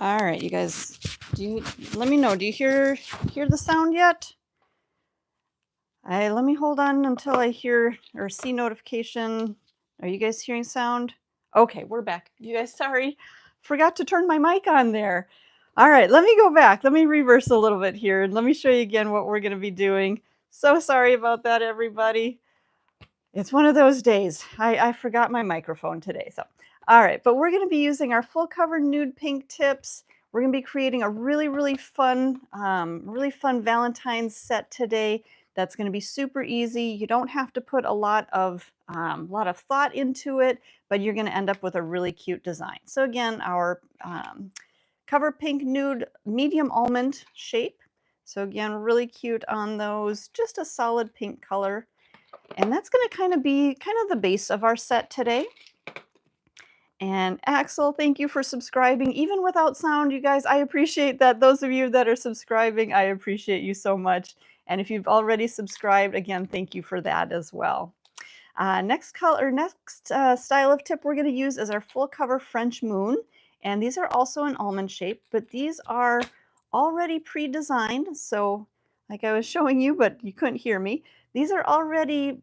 All right, you guys, let me know. Do you hear the sound yet? Let me hold on until I hear or see notification. Are you guys hearing sound? Okay, we're back. You guys, sorry. Forgot to turn my mic on there. All right, let me go back. Let me reverse a little bit here and let me show you again what we're going to be doing. So sorry about that, everybody. It's one of those days. I forgot my microphone today. So, all right, but we're going to be using our full cover nude pink tips. We're going to be creating a really fun Valentine's set today. That's going to be super easy. You don't have to put a lot of thought into it, but you're going to end up with a really cute design. So again, our cover pink nude medium almond shape. So again, really cute on those. Just a solid pink color. And that's going to kind of be the base of our set today. And Axel, thank you for subscribing. Even without sound, you guys, I appreciate that. Those of you that are subscribing, I appreciate you so much. And if you've already subscribed, again, thank you for that as well. Next style of tip we're going to use is our full cover French Moon. And these are also an almond shape, but these are already pre-designed. So like I was showing you, but you couldn't hear me. These are already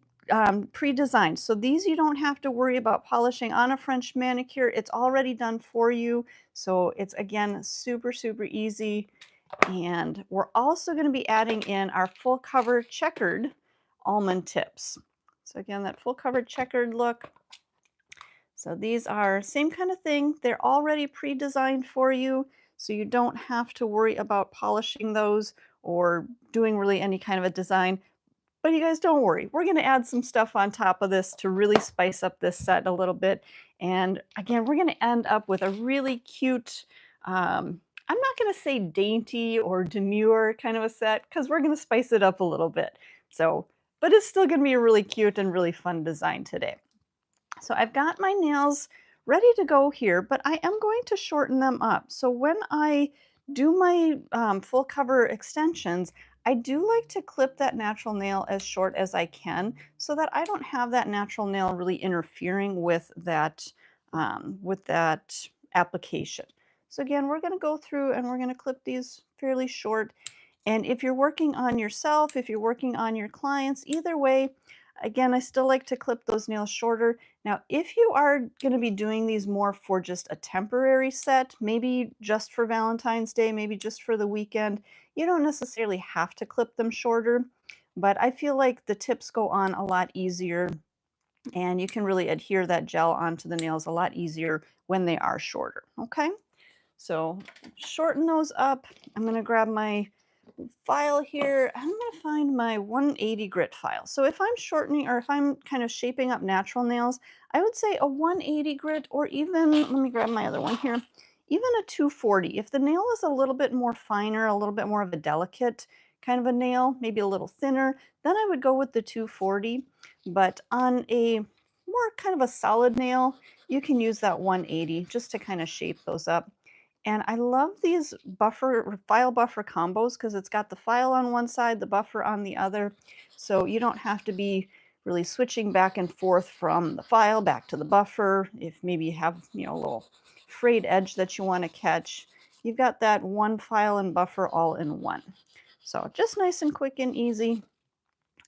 pre-designed. So these you don't have to worry about polishing on a French manicure. It's already done for you. So it's, again, super easy. And we're also going to be adding in our full cover checkered almond tips. So again, that full cover checkered look. So these are same kind of thing. They're already pre-designed for you, so you don't have to worry about polishing those or doing really any kind of a design. But you guys, don't worry. We're going to add some stuff on top of this to really spice up this set a little bit. And again, we're going to end up with a really cute, I'm not going to say dainty or demure kind of a set, because we're going to spice it up a little bit. So, but it's still going to be a really cute and really fun design today. So I've got my nails ready to go here, but I am going to shorten them up. So when I do my full cover extensions, I do like to clip that natural nail as short as I can so that I don't have that natural nail really interfering with that application. So again, we're going to go through and we're going to clip these fairly short. And if you're working on yourself, if you're working on your clients, either way, again, I still like to clip those nails shorter. Now, if you are going to be doing these more for just a temporary set, maybe just for Valentine's Day, maybe just for the weekend, you don't necessarily have to clip them shorter, but I feel like the tips go on a lot easier and you can really adhere that gel onto the nails a lot easier when they are shorter, okay? So shorten those up. I'm going to grab my file here. I'm going to find my 180 grit file. So if I'm shortening or if I'm kind of shaping up natural nails, I would say a 180 grit, or even, let me grab my other one here, even a 240. If the nail is a little bit more finer, a little bit more of a delicate kind of a nail, maybe a little thinner, then I would go with the 240. But on a more kind of a solid nail, you can use that 180 just to kind of shape those up. And I love these file buffer combos because it's got the file on one side, the buffer on the other. So you don't have to be really switching back and forth from the file back to the buffer. If maybe you have, a little frayed edge that you want to catch, you've got that one file and buffer all in one. So just nice and quick and easy.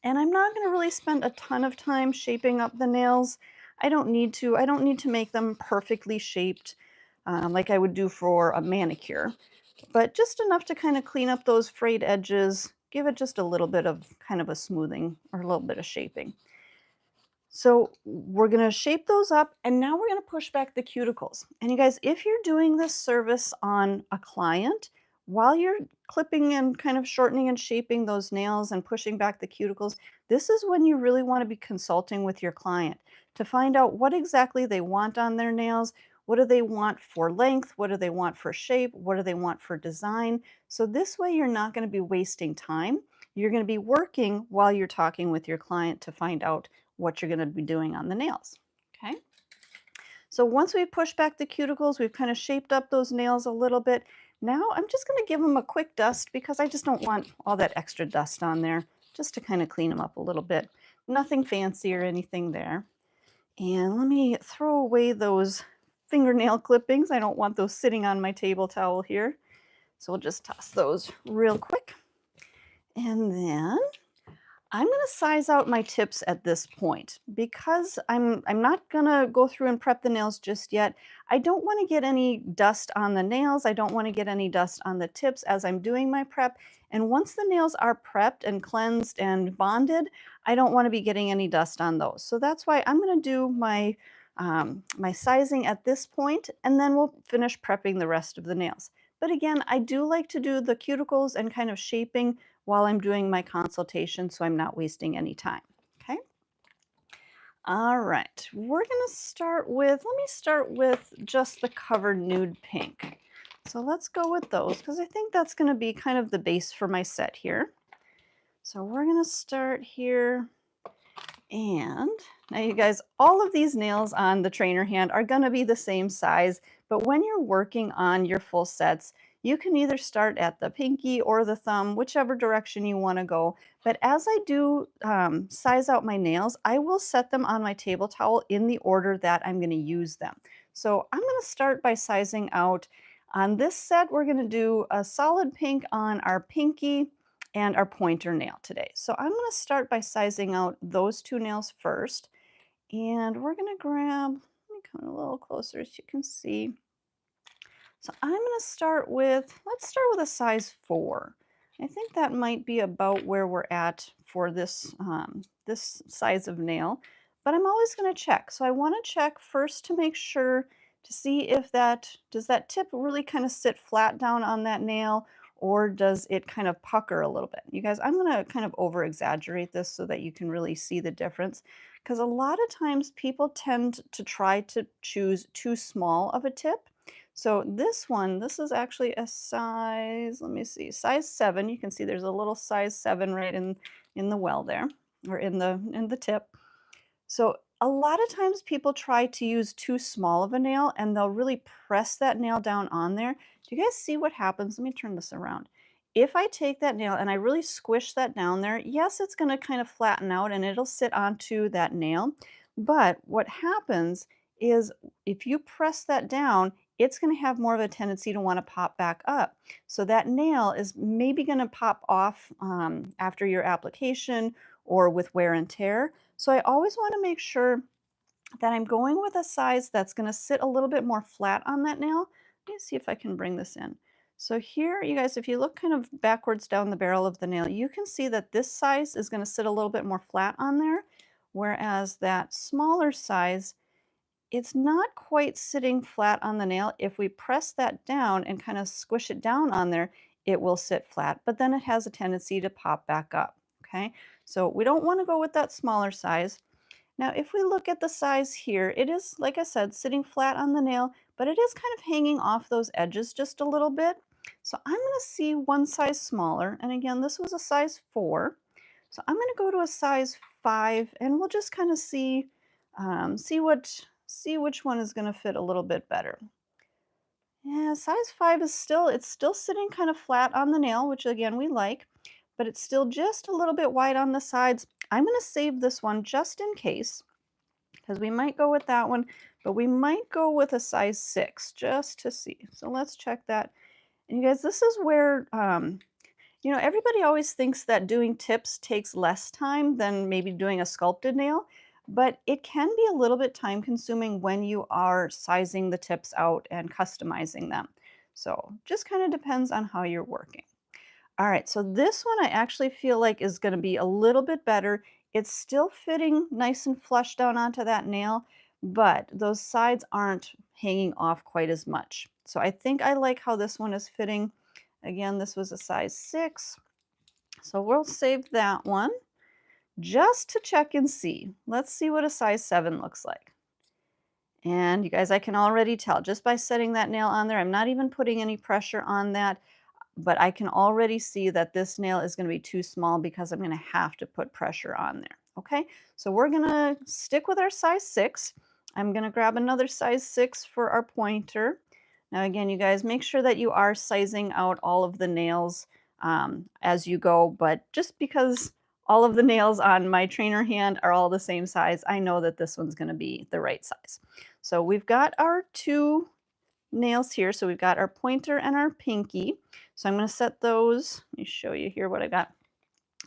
And I'm not going to really spend a ton of time shaping up the nails. I don't need to make them perfectly shaped like I would do for a manicure, but just enough to kind of clean up those frayed edges, give it just a little bit of kind of a smoothing or a little bit of shaping. So we're going to shape those up, and now we're going to push back the cuticles. And you guys, if you're doing this service on a client, while you're clipping and kind of shortening and shaping those nails and pushing back the cuticles, this is when you really want to be consulting with your client to find out what exactly they want on their nails. What do they want for length? What do they want for shape? What do they want for design? So this way you're not going to be wasting time. You're going to be working while you're talking with your client to find out what you're going to be doing on the nails. Okay. So once we've pushed back the cuticles, we've kind of shaped up those nails a little bit. Now I'm just going to give them a quick dust because I just don't want all that extra dust on there, just to kind of clean them up a little bit. Nothing fancy or anything there. And let me throw away those fingernail clippings. I don't want those sitting on my table towel here. So we'll just toss those real quick. And then I'm going to size out my tips at this point because I'm not going to go through and prep the nails just yet. I don't want to get any dust on the nails. I don't want to get any dust on the tips as I'm doing my prep. And once the nails are prepped and cleansed and bonded, I don't want to be getting any dust on those. So that's why I'm going to do my sizing at this point, and then we'll finish prepping the rest of the nails. But again, I do like to do the cuticles and kind of shaping while I'm doing my consultation so I'm not wasting any time, okay? All right, we're gonna let me start with just the covered nude pink. So let's go with those because I think that's gonna be kind of the base for my set here. So we're gonna start here, and now you guys, all of these nails on the trainer hand are gonna be the same size, but when you're working on your full sets, you can either start at the pinky or the thumb, whichever direction you wanna go. But as I do size out my nails, I will set them on my table towel in the order that I'm gonna use them. So I'm gonna start by sizing out, on this set, we're gonna do a solid pink on our pinky, and our pointer nail today. So I'm going to start by sizing out those two nails first. And we're going to grab, let me come a little closer so you can see. So I'm going to let's start with a size 4. I think that might be about where we're at for this size of nail, but I'm always going to check. So I want to check first to make sure to see if does that tip really kind of sit flat down on that nail, or does it kind of pucker a little bit? You guys, I'm going to kind of over exaggerate this so that you can really see the difference, because a lot of times people tend to try to choose too small of a tip. So this is actually a size, let me see, size 7. You can see there's a little size 7 right in the well there, or in the tip. So a lot of times people try to use too small of a nail and they'll really press that nail down on there. Do you guys see what happens? Let me turn this around. If I take that nail and I really squish that down there, yes, it's going to kind of flatten out and it'll sit onto that nail. But what happens is if you press that down, it's going to have more of a tendency to want to pop back up. So that nail is maybe going to pop off after your application or with wear and tear. So I always want to make sure that I'm going with a size that's going to sit a little bit more flat on that nail. Let me see if I can bring this in. So here, you guys, if you look kind of backwards down the barrel of the nail, you can see that this size is going to sit a little bit more flat on there, whereas that smaller size, it's not quite sitting flat on the nail. If we press that down and kind of squish it down on there, it will sit flat, but then it has a tendency to pop back up, okay? So we don't want to go with that smaller size. Now, if we look at the size here, it is, like I said, sitting flat on the nail, but it is kind of hanging off those edges just a little bit. So I'm going to see one size smaller. And again, this was a size 4. So I'm going to go to a size 5, and we'll just kind of see which one is going to fit a little bit better. Yeah, size 5 is it's still sitting kind of flat on the nail, which again we like, but it's still just a little bit wide on the sides. I'm going to save this one just in case, because we might go with that one, but we might go with a size 6 just to see. So let's check that. And you guys, this is where, everybody always thinks that doing tips takes less time than maybe doing a sculpted nail, but it can be a little bit time consuming when you are sizing the tips out and customizing them. So just kind of depends on how you're working. All right, so this one I actually feel like is going to be a little bit better. It's still fitting nice and flush down onto that nail, but those sides aren't hanging off quite as much. So I think I like how this one is fitting. Again, this was a size 6, so we'll save that one just to check and see. Let's see what a size 7 looks like. And you guys, I can already tell just by setting that nail on there, I'm not even putting any pressure on that, but I can already see that this nail is going to be too small because I'm going to have to put pressure on there. Okay, so we're going to stick with our size 6. I'm going to grab another size 6 for our pointer. Now again, you guys, make sure that you are sizing out all of the nails as you go, but just because all of the nails on my trainer hand are all the same size, I know that this one's going to be the right size. So we've got our two nails here. So we've got our pointer and our pinky. So I'm going to set those. Let me show you here what I got.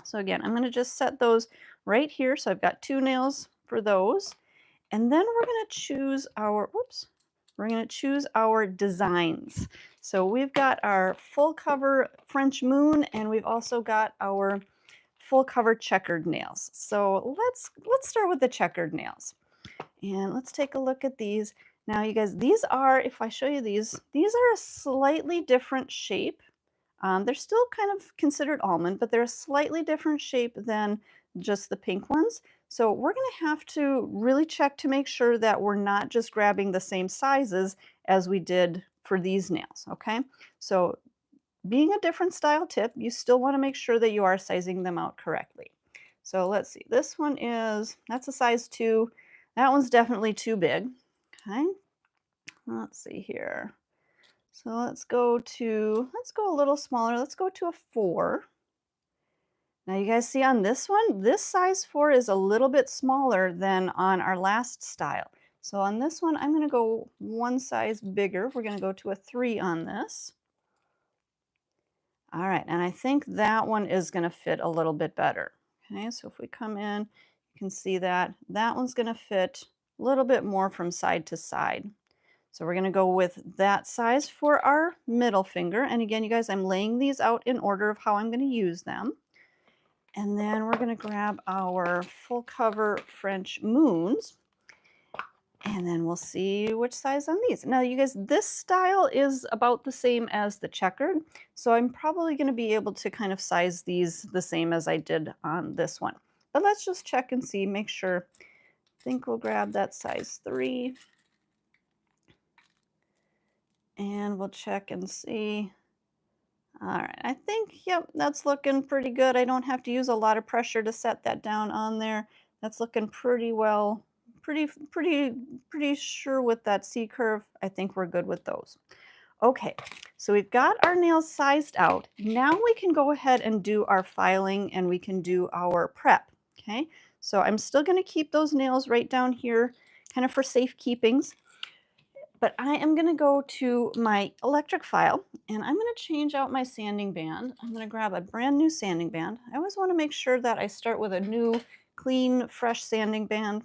So again, I'm going to just set those right here. So I've got two nails for those. And then we're going to choose our, whoops, we're going to choose our designs. So we've got our full cover French moon, and we've also got our full cover checkered nails. So let's start with the checkered nails. And let's take a look at these. Now you guys, these are, if I show you these are a slightly different shape. They're still kind of considered almond, but they're a slightly different shape than just the pink ones. So we're going to have to really check to make sure that we're not just grabbing the same sizes as we did for these nails, okay? So being a different style tip, you still want to make sure that you are sizing them out correctly. So let's see, this one is, that's a size 2. That one's definitely too big, okay? Let's see here. So let's go a little smaller. Let's go to a 4. Now you guys see on this one, this size 4 is a little bit smaller than on our last style. So on this one, I'm going to go one size bigger. We're going to go to a 3 on this. All right, and I think that one is going to fit a little bit better. Okay, so if we come in, you can see that that one's going to fit a little bit more from side to side. So we're going to go with that size for our middle finger. And again, you guys, I'm laying these out in order of how I'm going to use them. And then we're going to grab our full cover French moons. And then we'll see which size on these. Now, you guys, this style is about the same as the checkered. So I'm probably going to be able to kind of size these the same as I did on this one. But let's just check and see, make sure. I think we'll grab that size 3. And we'll check and see. All right, I think, yep, that's looking pretty good. I don't have to use a lot of pressure to set that down on there. That's looking pretty well, pretty sure with that C curve. I think we're good with those. Okay, so we've got our nails sized out. Now we can go ahead and do our filing and we can do our prep, okay? So I'm still gonna keep those nails right down here, kind of for safekeepings. But I am going to go to my electric file and I'm going to change out my sanding band. I'm going to grab a brand new sanding band. I always want to make sure that I start with a new, clean, fresh sanding band.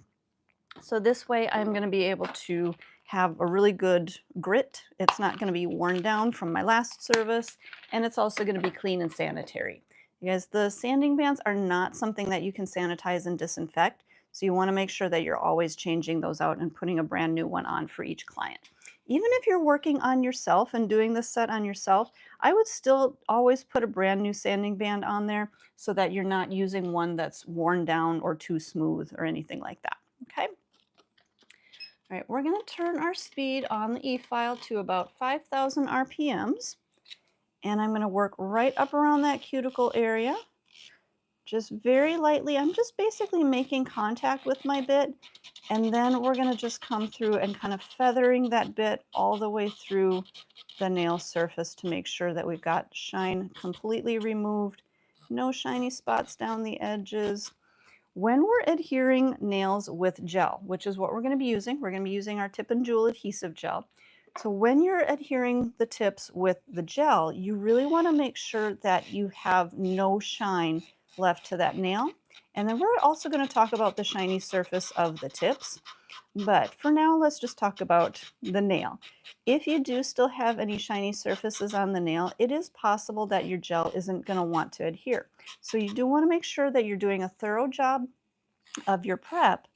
So this way I'm going to be able to have a really good grit. It's not going to be worn down from my last service, and it's also going to be clean and sanitary. You guys, the sanding bands are not something that you can sanitize and disinfect. So you want to make sure that you're always changing those out and putting a brand new one on for each client. Even if you're working on yourself and doing this set on yourself, I would still always put a brand new sanding band on there so that you're not using one that's worn down or too smooth or anything like that. Okay? All right, we're going to turn our speed on the E-file to about 5,000 RPMs. And I'm going to work right up around that cuticle area. Just very lightly. I'm just basically making contact with my bit. And then we're going to just come through and kind of feathering that bit all the way through the nail surface to make sure that we've got shine completely removed. No shiny spots down the edges. When we're adhering nails with gel, which is what we're going to be using, we're going to be using our Tip and Jewel Adhesive Gel. So when you're adhering the tips with the gel, you really want to make sure that you have no shine left to that nail. And then we're also going to talk about the shiny surface of the tips. But for now, let's just talk about the nail. If you do still have any shiny surfaces on the nail, it is possible that your gel isn't going to want to adhere. So you do want to make sure that you're doing a thorough job of your prep,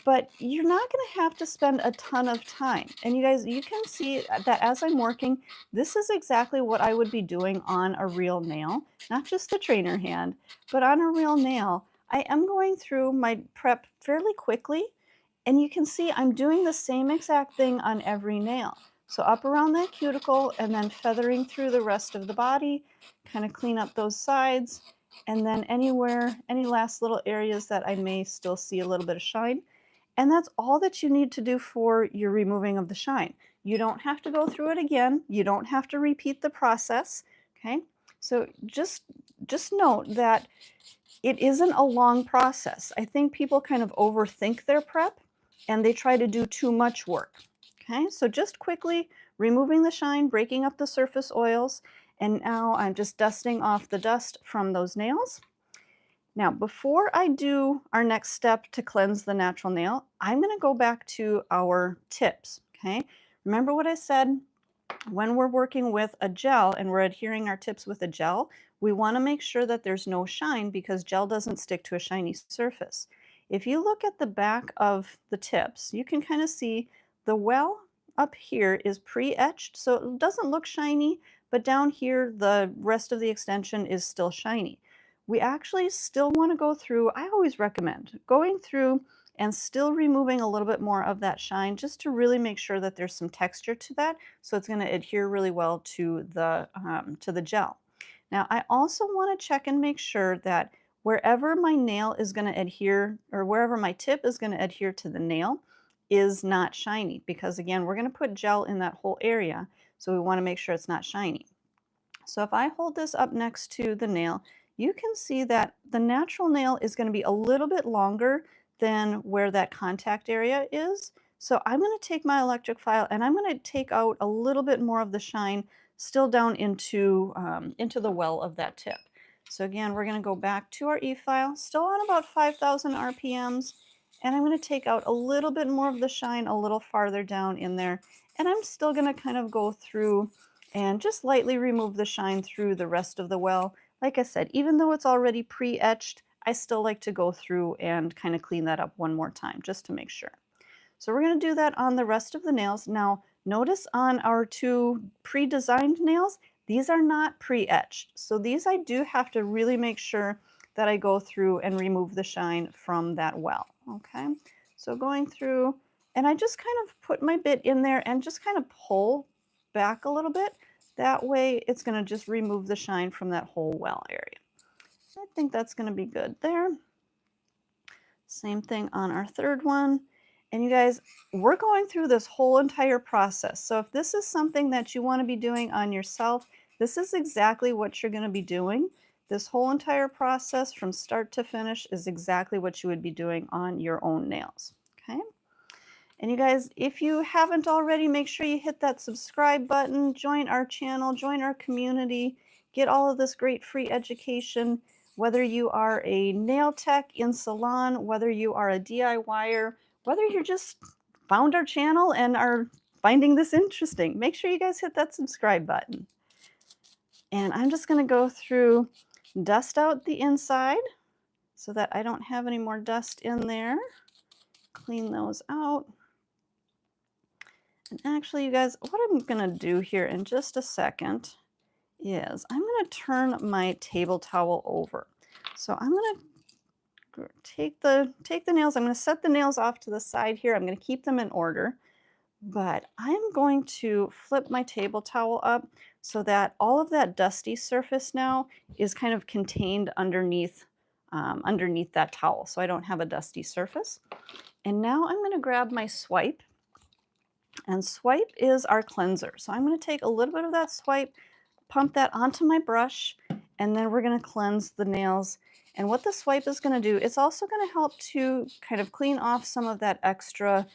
but you're not going to have to spend a ton of time. And you guys, you can see that as I'm working, this is exactly what I would be doing on a real nail, not just the trainer hand, but on a real nail. I am going through my prep fairly quickly, and you can see I'm doing the same exact thing on every nail. So up around that cuticle and then feathering through the rest of the body, kind of clean up those sides, and then anywhere, any last little areas that I may still see a little bit of shine. And that's all that you need to do for your removing of the shine. You don't have to go through it again. You don't have to repeat the process, okay? So just note that it isn't a long process. I think people kind of overthink their prep, and they try to do too much work. Okay, so just quickly removing the shine, breaking up the surface oils, and now I'm just dusting off the dust from those nails. Now, before I do our next step to cleanse the natural nail, I'm going to go back to our tips. Okay, remember what I said? When we're working with a gel and we're adhering our tips with a gel, we want to make sure that there's no shine because gel doesn't stick to a shiny surface. If you look at the back of the tips, you can kind of see the well up here is pre-etched, so it doesn't look shiny, but down here, the rest of the extension is still shiny. We actually still want to go through, I always recommend going through and still removing a little bit more of that shine just to really make sure that there's some texture to that, so it's going to adhere really well to the gel. Now, I also want to check and make sure that wherever my nail is going to adhere, or wherever my tip is going to adhere to the nail, is not shiny, because again, we're going to put gel in that whole area, so we want to make sure it's not shiny. So if I hold this up next to the nail, you can see that the natural nail is going to be a little bit longer than where that contact area is. So I'm going to take my electric file and I'm going to take out a little bit more of the shine still down into the well of that tip. So again, we're going to go back to our E-file, still on about 5,000 RPMs, and I'm going to take out a little bit more of the shine a little farther down in there. And I'm still going to kind of go through and just lightly remove the shine through the rest of the well. Like I said, even though it's already pre-etched, I still like to go through and kind of clean that up one more time just to make sure. So we're going to do that on the rest of the nails. Now, notice on our two pre-designed nails, these are not pre-etched. So these I do have to really make sure that I go through and remove the shine from that well. Okay, so going through, and I just kind of put my bit in there and just kind of pull back a little bit. That way it's going to just remove the shine from that whole well area. I think that's going to be good there. Same thing on our third one. And you guys, we're going through this whole entire process. So if this is something that you want to be doing on yourself, this is exactly what you're going to be doing. This whole entire process from start to finish is exactly what you would be doing on your own nails. Okay? And you guys, if you haven't already, make sure you hit that subscribe button, join our channel, join our community, get all of this great free education, whether you are a nail tech in salon, whether you are a DIYer, whether you're just found our channel and are finding this interesting. Make sure you guys hit that subscribe button. And I'm just going to go through, dust out the inside so that I don't have any more dust in there. Clean those out. And actually, you guys, what I'm going to do here in just a second is I'm going to turn my table towel over. So I'm going to take the nails. I'm going to set the nails off to the side here. I'm going to keep them in order. But I'm going to flip my table towel up so that all of that dusty surface now is kind of contained underneath that towel, so I don't have a dusty surface. And now I'm going to grab my swipe. And swipe is our cleanser. So I'm going to take a little bit of that swipe, pump that onto my brush, and then we're going to cleanse the nails. And what the swipe is going to do, it's also going to help to kind of clean off some of that extra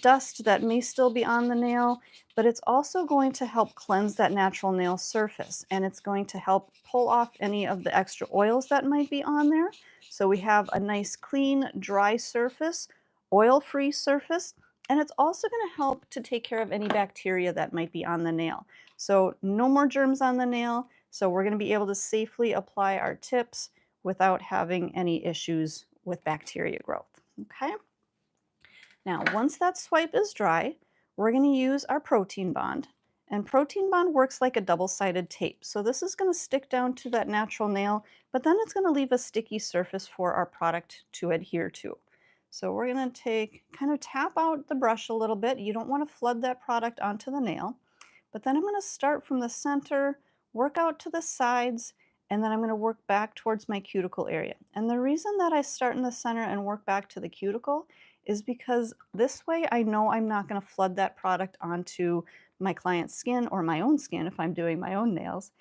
dust that may still be on the nail, but it's also going to help cleanse that natural nail surface, and it's going to help pull off any of the extra oils that might be on there. So we have a nice clean, dry surface, oil-free surface, and it's also going to help to take care of any bacteria that might be on the nail. So no more germs on the nail, so we're going to be able to safely apply our tips without having any issues with bacteria growth. Okay? Now, once that swipe is dry, we're going to use our protein bond. And protein bond works like a double-sided tape. So this is going to stick down to that natural nail, but then it's going to leave a sticky surface for our product to adhere to. So we're going to kind of tap out the brush a little bit. You don't want to flood that product onto the nail. But then I'm going to start from the center, work out to the sides, and then I'm going to work back towards my cuticle area. And the reason that I start in the center and work back to the cuticle is because this way I know I'm not going to flood that product onto my client's skin or my own skin if I'm doing my own nails.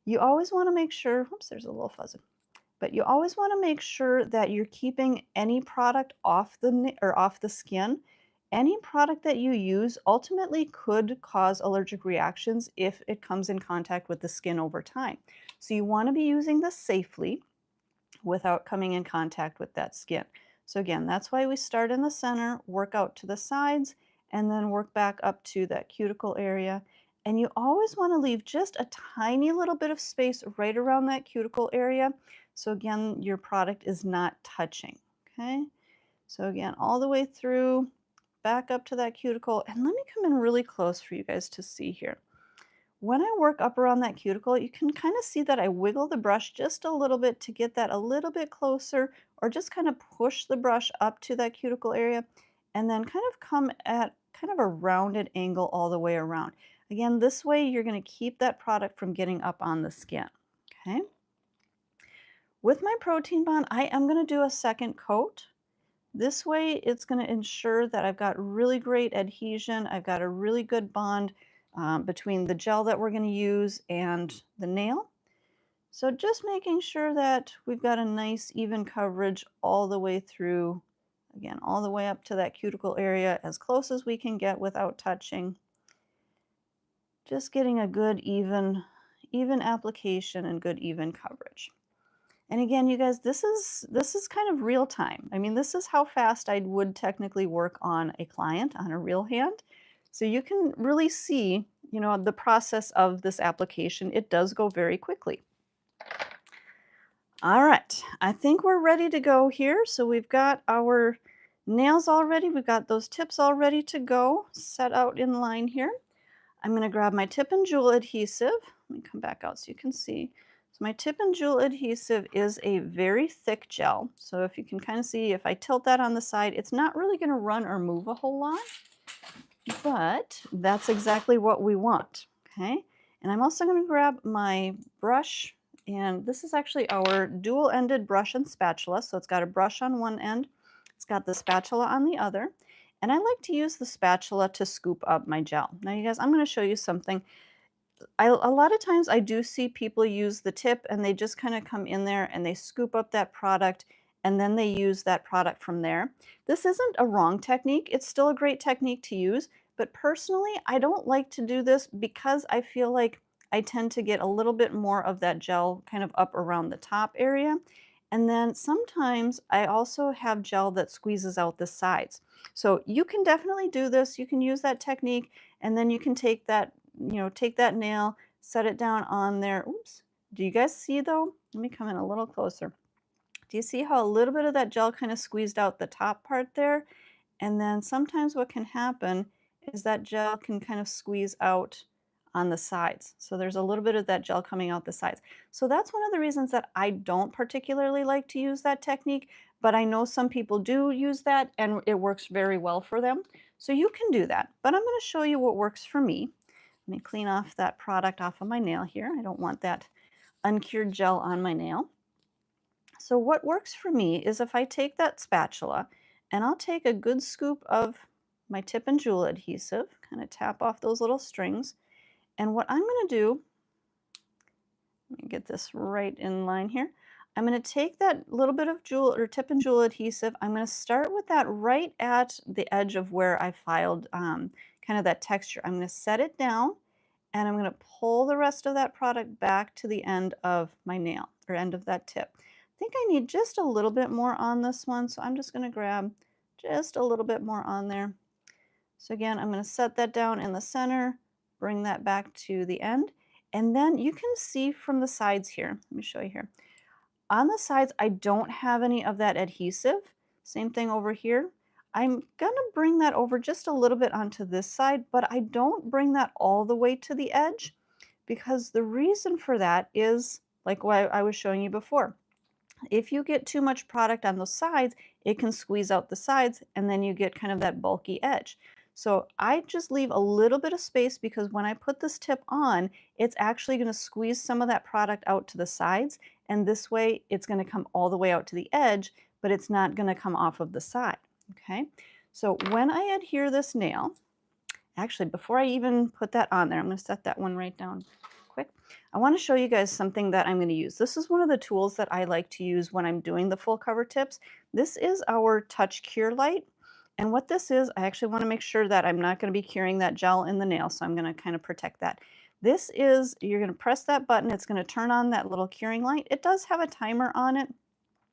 You always want to make sure, oops, there's a little fuzzy. But you always want to make sure that you're keeping any product off the or off the skin. Any product that you use ultimately could cause allergic reactions if it comes in contact with the skin over time. So you want to be using this safely without coming in contact with that skin. So again, that's why we start in the center, work out to the sides, and then work back up to that cuticle area. And you always want to leave just a tiny little bit of space right around that cuticle area. So again, your product is not touching, okay? So again, all the way through, back up to that cuticle. And let me come in really close for you guys to see here. When I work up around that cuticle, you can kind of see that I wiggle the brush just a little bit to get that a little bit closer, or just kind of push the brush up to that cuticle area and then kind of come at kind of a rounded angle all the way around. Again, this way you're going to keep that product from getting up on the skin. Okay. With my protein bond, I am going to do a second coat. This way, it's going to ensure that I've got really great adhesion. I've got a really good bond between the gel that we're going to use and the nail. So just making sure that we've got a nice even coverage all the way through, again, all the way up to that cuticle area as close as we can get without touching. Just getting a good even application and good even coverage. And again, you guys, this is kind of real time. I mean, this is how fast I would technically work on a client on a real hand. So you can really see, you know, the process of this application. It does go very quickly. All right, I think we're ready to go here. So we've got our nails all ready. We've got those tips all ready to go, set out in line here. I'm going to grab my tip and jewel adhesive. Let me come back out so you can see. So my tip and jewel adhesive is a very thick gel. So if you can kind of see, if I tilt that on the side, it's not really going to run or move a whole lot, but that's exactly what we want. Okay. And I'm also going to grab my brush, and this is actually our dual-ended brush and spatula. So it's got a brush on one end, it's got the spatula on the other. And I like to use the spatula to scoop up my gel. Now you guys, I'm going to show you something. A lot of times I do see people use the tip and they just kind of come in there and they scoop up that product and then they use that product from there. This isn't a wrong technique. It's still a great technique to use, but personally, I don't like to do this because I feel like I tend to get a little bit more of that gel kind of up around the top area. And then sometimes I also have gel that squeezes out the sides. So you can definitely do this. You can use that technique, and then you can take that, you know, take that nail, set it down on there. Oops. Do you guys see though? Let me come in a little closer. Do you see how a little bit of that gel kind of squeezed out the top part there? And then sometimes what can happen is that gel can kind of squeeze out on the sides. So there's a little bit of that gel coming out the sides. So that's one of the reasons that I don't particularly like to use that technique, but I know some people do use that and it works very well for them. So you can do that, but I'm going to show you what works for me. Let me clean off that product off of my nail here. I don't want that uncured gel on my nail. So what works for me is if I take that spatula and I'll take a good scoop of my tip and jewel adhesive, kind of tap off those little strings. And what I'm going to do, let me get this right in line here. I'm going to take that little bit of jewel or tip and jewel adhesive. I'm going to start with that right at the edge of where I filed kind of that texture. I'm going to set it down and I'm going to pull the rest of that product back to the end of my nail or end of that tip. I think I need just a little bit more on this one, so I'm just going to grab just a little bit more on there. So again, I'm going to set that down in the center, bring that back to the end, and then you can see from the sides here. Let me show you here. On the sides, I don't have any of that adhesive. Same thing over here. I'm going to bring that over just a little bit onto this side, but I don't bring that all the way to the edge because the reason for that is like what I was showing you before. If you get too much product on those sides, it can squeeze out the sides and then you get kind of that bulky edge. So I just leave a little bit of space because when I put this tip on, it's actually going to squeeze some of that product out to the sides, and this way it's going to come all the way out to the edge, but it's not going to come off of the side. Okay, so when I adhere this nail, actually before I even put that on there, I'm going to set that one right down quick. I want to show you guys something that I'm going to use. This is one of the tools that I like to use when I'm doing the full cover tips. This is our Touch Cure Light. And what this is, I actually want to make sure that I'm not going to be curing that gel in the nail, so I'm going to kind of protect that. This is, you're going to press that button, it's going to turn on that little curing light. It does have a timer on it,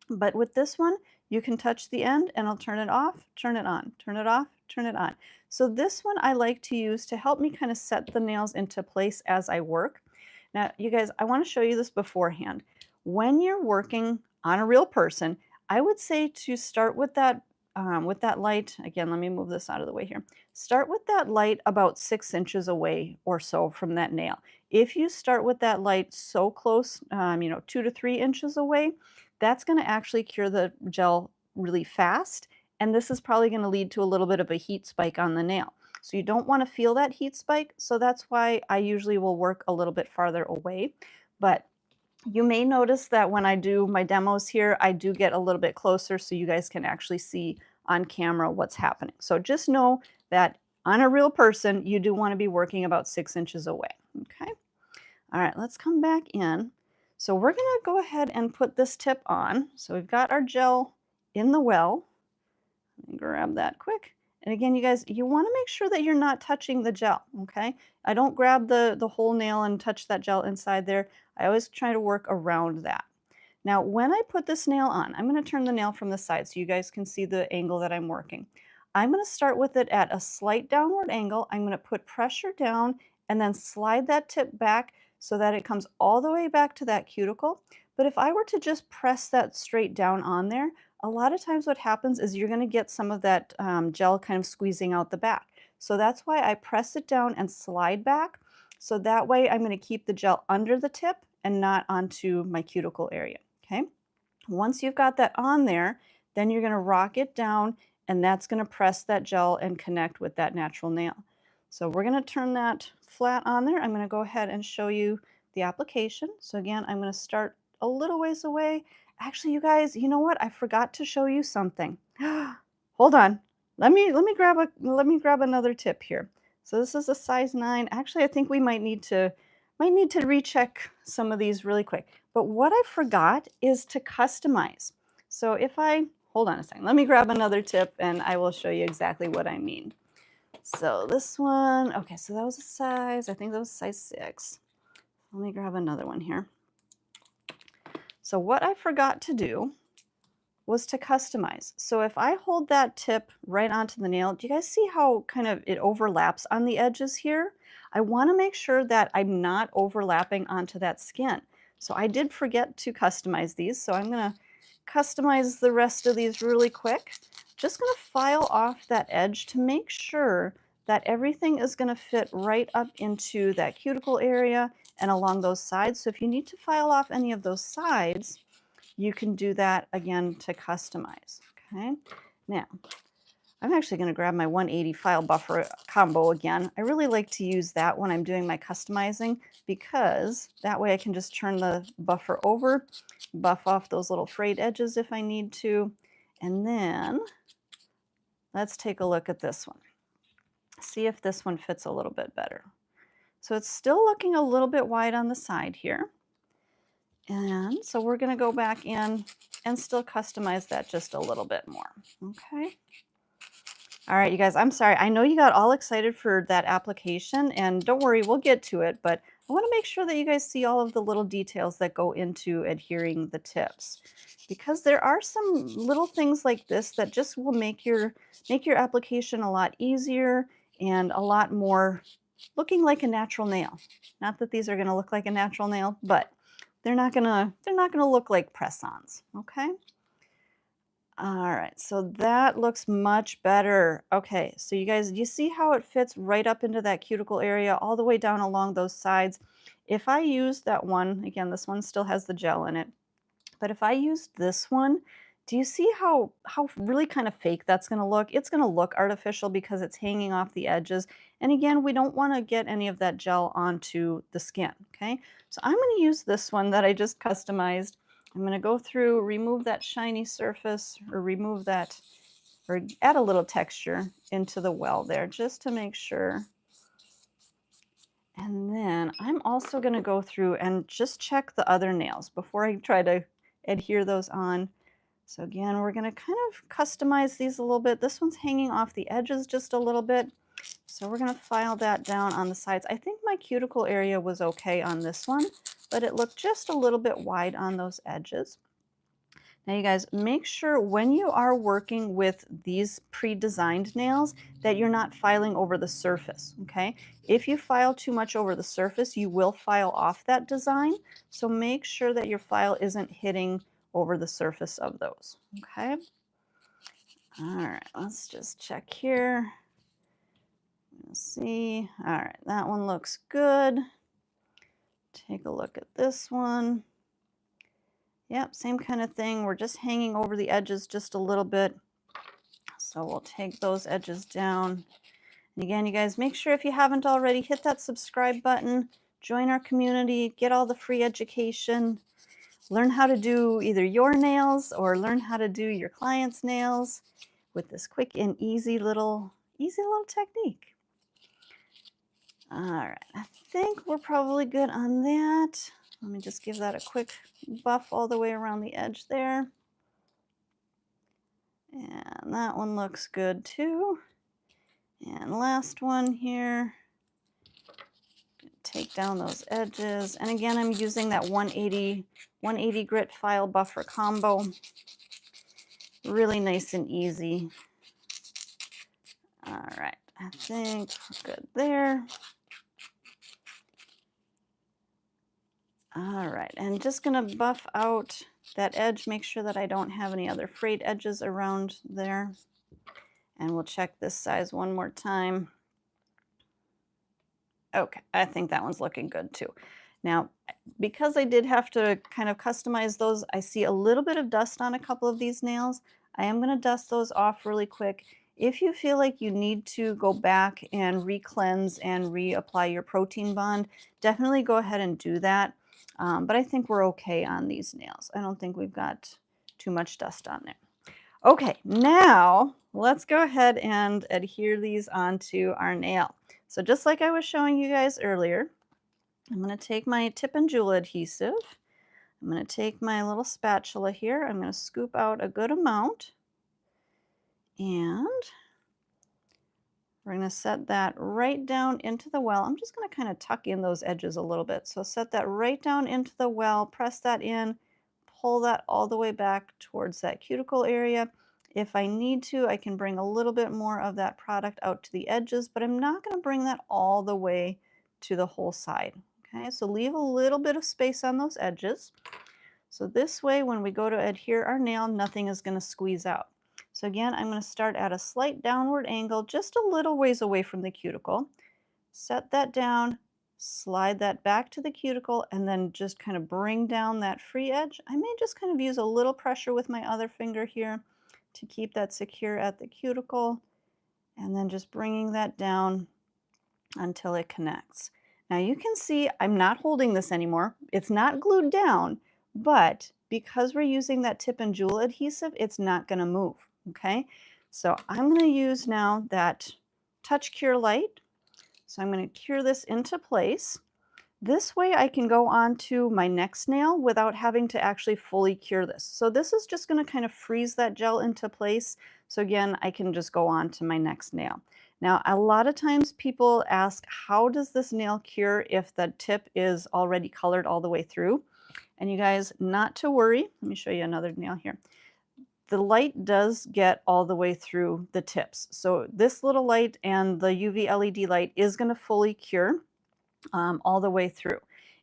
but with this one, you can touch the end and I'll turn it off, turn it on, turn it off, turn it on. So this one I like to use to help me kind of set the nails into place as I work. Now, you guys, I want to show you this beforehand. When you're working on a real person, I would say to start with that light. Again, let me move this out of the way here. Start with that light about 6 inches away or so from that nail. If you start with that light so close, 2 to 3 inches away, that's going to actually cure the gel really fast. And this is probably going to lead to a little bit of a heat spike on the nail. So you don't want to feel that heat spike. So that's why I usually will work a little bit farther away. But you may notice that when I do my demos here, I do get a little bit closer so you guys can actually see on camera what's happening. So just know that on a real person, you do want to be working about 6 inches away. Okay. All right, let's come back in. So we're going to go ahead and put this tip on. So we've got our gel in the well. Let me grab that quick. And again, you guys, you want to make sure that you're not touching the gel, okay? I don't grab the whole nail and touch that gel inside there. I always try to work around that. Now, when I put this nail on, I'm going to turn the nail from the side so you guys can see the angle that I'm working. I'm going to start with it at a slight downward angle. I'm going to put pressure down and then slide that tip back so that it comes all the way back to that cuticle. But if I were to just press that straight down on there, a lot of times what happens is you're going to get some of that gel kind of squeezing out the back. So that's why I press it down and slide back. So that way I'm going to keep the gel under the tip and not onto my cuticle area. Okay. Once you've got that on there, then you're going to rock it down and that's going to press that gel and connect with that natural nail. So we're going to turn that flat on there. I'm going to go ahead and show you the application. So again, I'm going to start a little ways away. Actually, you guys, you know what? I forgot to show you something. Hold on. Let me grab another tip here. So this is a size 9. Actually, I think we might need to recheck some of these really quick. But what I forgot is to customize. So if I hold on a second, let me grab another tip and I will show you exactly what I mean. So this one, okay, so that was a size, I think that was size 6. Let me grab another one here. So what I forgot to do was to customize. So if I hold that tip right onto the nail, do you guys see how kind of it overlaps on the edges here? I want to make sure that I'm not overlapping onto that skin. So I did forget to customize these, so I'm going to customize the rest of these really quick. Just going to file off that edge to make sure that everything is going to fit right up into that cuticle area and along those sides. So if you need to file off any of those sides, you can do that again to customize. Okay. Now, I'm actually going to grab my 180 file buffer combo again. I really like to use that when I'm doing my customizing because that way I can just turn the buffer over, buff off those little frayed edges if I need to. And then let's take a look at this one. See if this one fits a little bit better. So it's still looking a little bit wide on the side here. And so we're going to go back in and still customize that just a little bit more. Okay. All right, you guys, I'm sorry. I know you got all excited for that application, and don't worry, we'll get to it, but I want to make sure that you guys see all of the little details that go into adhering the tips, because there are some little things like this that just will make your application a lot easier and a lot more looking like a natural nail. Not that these are going to look like a natural nail, but they're not gonna look like press-ons, okay? All right, so that looks much better. Okay, so you guys, do you see how it fits right up into that cuticle area, all the way down along those sides? If I use that one, again, this one still has the gel in it, but if I used this one, do you see how really kind of fake that's going to look? It's going to look artificial because it's hanging off the edges. And again, we don't want to get any of that gel onto the skin, okay? So I'm going to use this one that I just customized. I'm going to go through, remove that shiny surface, or remove that, or add a little texture into the well there just to make sure. And then I'm also going to go through and just check the other nails before I try to adhere those on. So again, we're going to kind of customize these a little bit. This one's hanging off the edges just a little bit. So we're going to file that down on the sides. I think my cuticle area was okay on this one, but it looked just a little bit wide on those edges. Now you guys, make sure when you are working with these pre-designed nails that you're not filing over the surface, okay? If you file too much over the surface, you will file off that design. So make sure that your file isn't hitting over the surface of those, okay? All right, let's just check here. Let's see. All right, that one looks good. Take a look at this one. Yep, same kind of thing. We're just hanging over the edges just a little bit. So we'll take those edges down. And again, you guys, make sure if you haven't already, hit that subscribe button, join our community, get all the free education, learn how to do either your nails or learn how to do your clients' nails with this quick and easy little technique. All right, I think we're probably good on that. Let me just give that a quick buff all the way around the edge there. And that one looks good too. And last one here. Take down those edges. And again, I'm using that 180 grit file buffer combo. Really nice and easy. All right, I think we're good there. All right, and just gonna buff out that edge, make sure that I don't have any other frayed edges around there. And we'll check this size one more time. Okay, I think that one's looking good too. Now, because I did have to kind of customize those, I see a little bit of dust on a couple of these nails. I am gonna dust those off really quick. If you feel like you need to go back and re-cleanse and reapply your protein bond, definitely go ahead and do that. But I think we're okay on these nails. I don't think we've got too much dust on there. Okay, now let's go ahead and adhere these onto our nail. So just like I was showing you guys earlier, I'm going to take my tip and jewel adhesive. I'm going to take my little spatula here. I'm going to scoop out a good amount. And we're going to set that right down into the well. I'm just going to kind of tuck in those edges a little bit. So set that right down into the well, press that in, pull that all the way back towards that cuticle area. If I need to, I can bring a little bit more of that product out to the edges, but I'm not going to bring that all the way to the whole side. Okay, so leave a little bit of space on those edges. So this way, when we go to adhere our nail, nothing is going to squeeze out. So again, I'm going to start at a slight downward angle, just a little ways away from the cuticle. Set that down, slide that back to the cuticle, and then just kind of bring down that free edge. I may just kind of use a little pressure with my other finger here to keep that secure at the cuticle, and then just bringing that down until it connects. Now you can see I'm not holding this anymore. It's not glued down, but because we're using that tip and jewel adhesive, it's not going to move, okay? So I'm going to use now that Touch Cure Light. So I'm going to cure this into place. This way I can go on to my next nail without having to actually fully cure this. So this is just going to kind of freeze that gel into place. So again, I can just go on to my next nail. Now, a lot of times people ask, how does this nail cure if the tip is already colored all the way through? And you guys, not to worry. Let me show you another nail here. The light does get all the way through the tips. So this little light and the UV LED light is going to fully cure all the way through.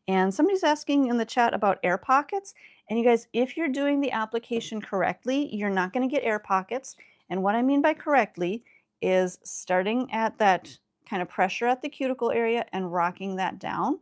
And somebody's asking in the chat about air pockets. And you guys, if you're doing the application correctly, you're not going to get air pockets. And what I mean by correctly is starting at that kind of pressure at the cuticle area and rocking that down.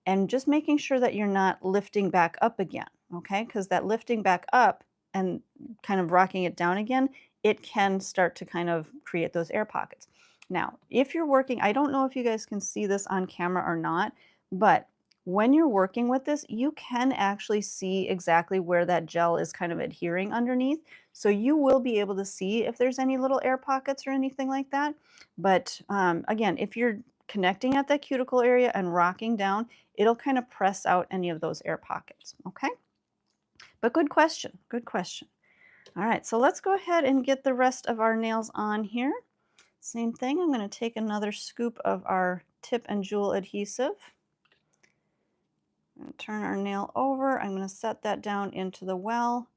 And just making sure that you're not lifting back up again, okay? Because that lifting back up and kind of rocking it down again, it can start to kind of create those air pockets. Now, if you're working, I don't know if you guys can see this on camera or not, but when you're working with this, you can actually see exactly where that gel is kind of adhering underneath. So you will be able to see if there's any little air pockets or anything like that. But again, if you're connecting at that cuticle area and rocking down, it'll kind of press out any of those air pockets, okay? But good question, good question. All right, so let's go ahead and get the rest of our nails on here. Same thing, I'm going to take another scoop of our tip and jewel adhesive. I'm going to turn our nail over. I'm going to set that down into the well,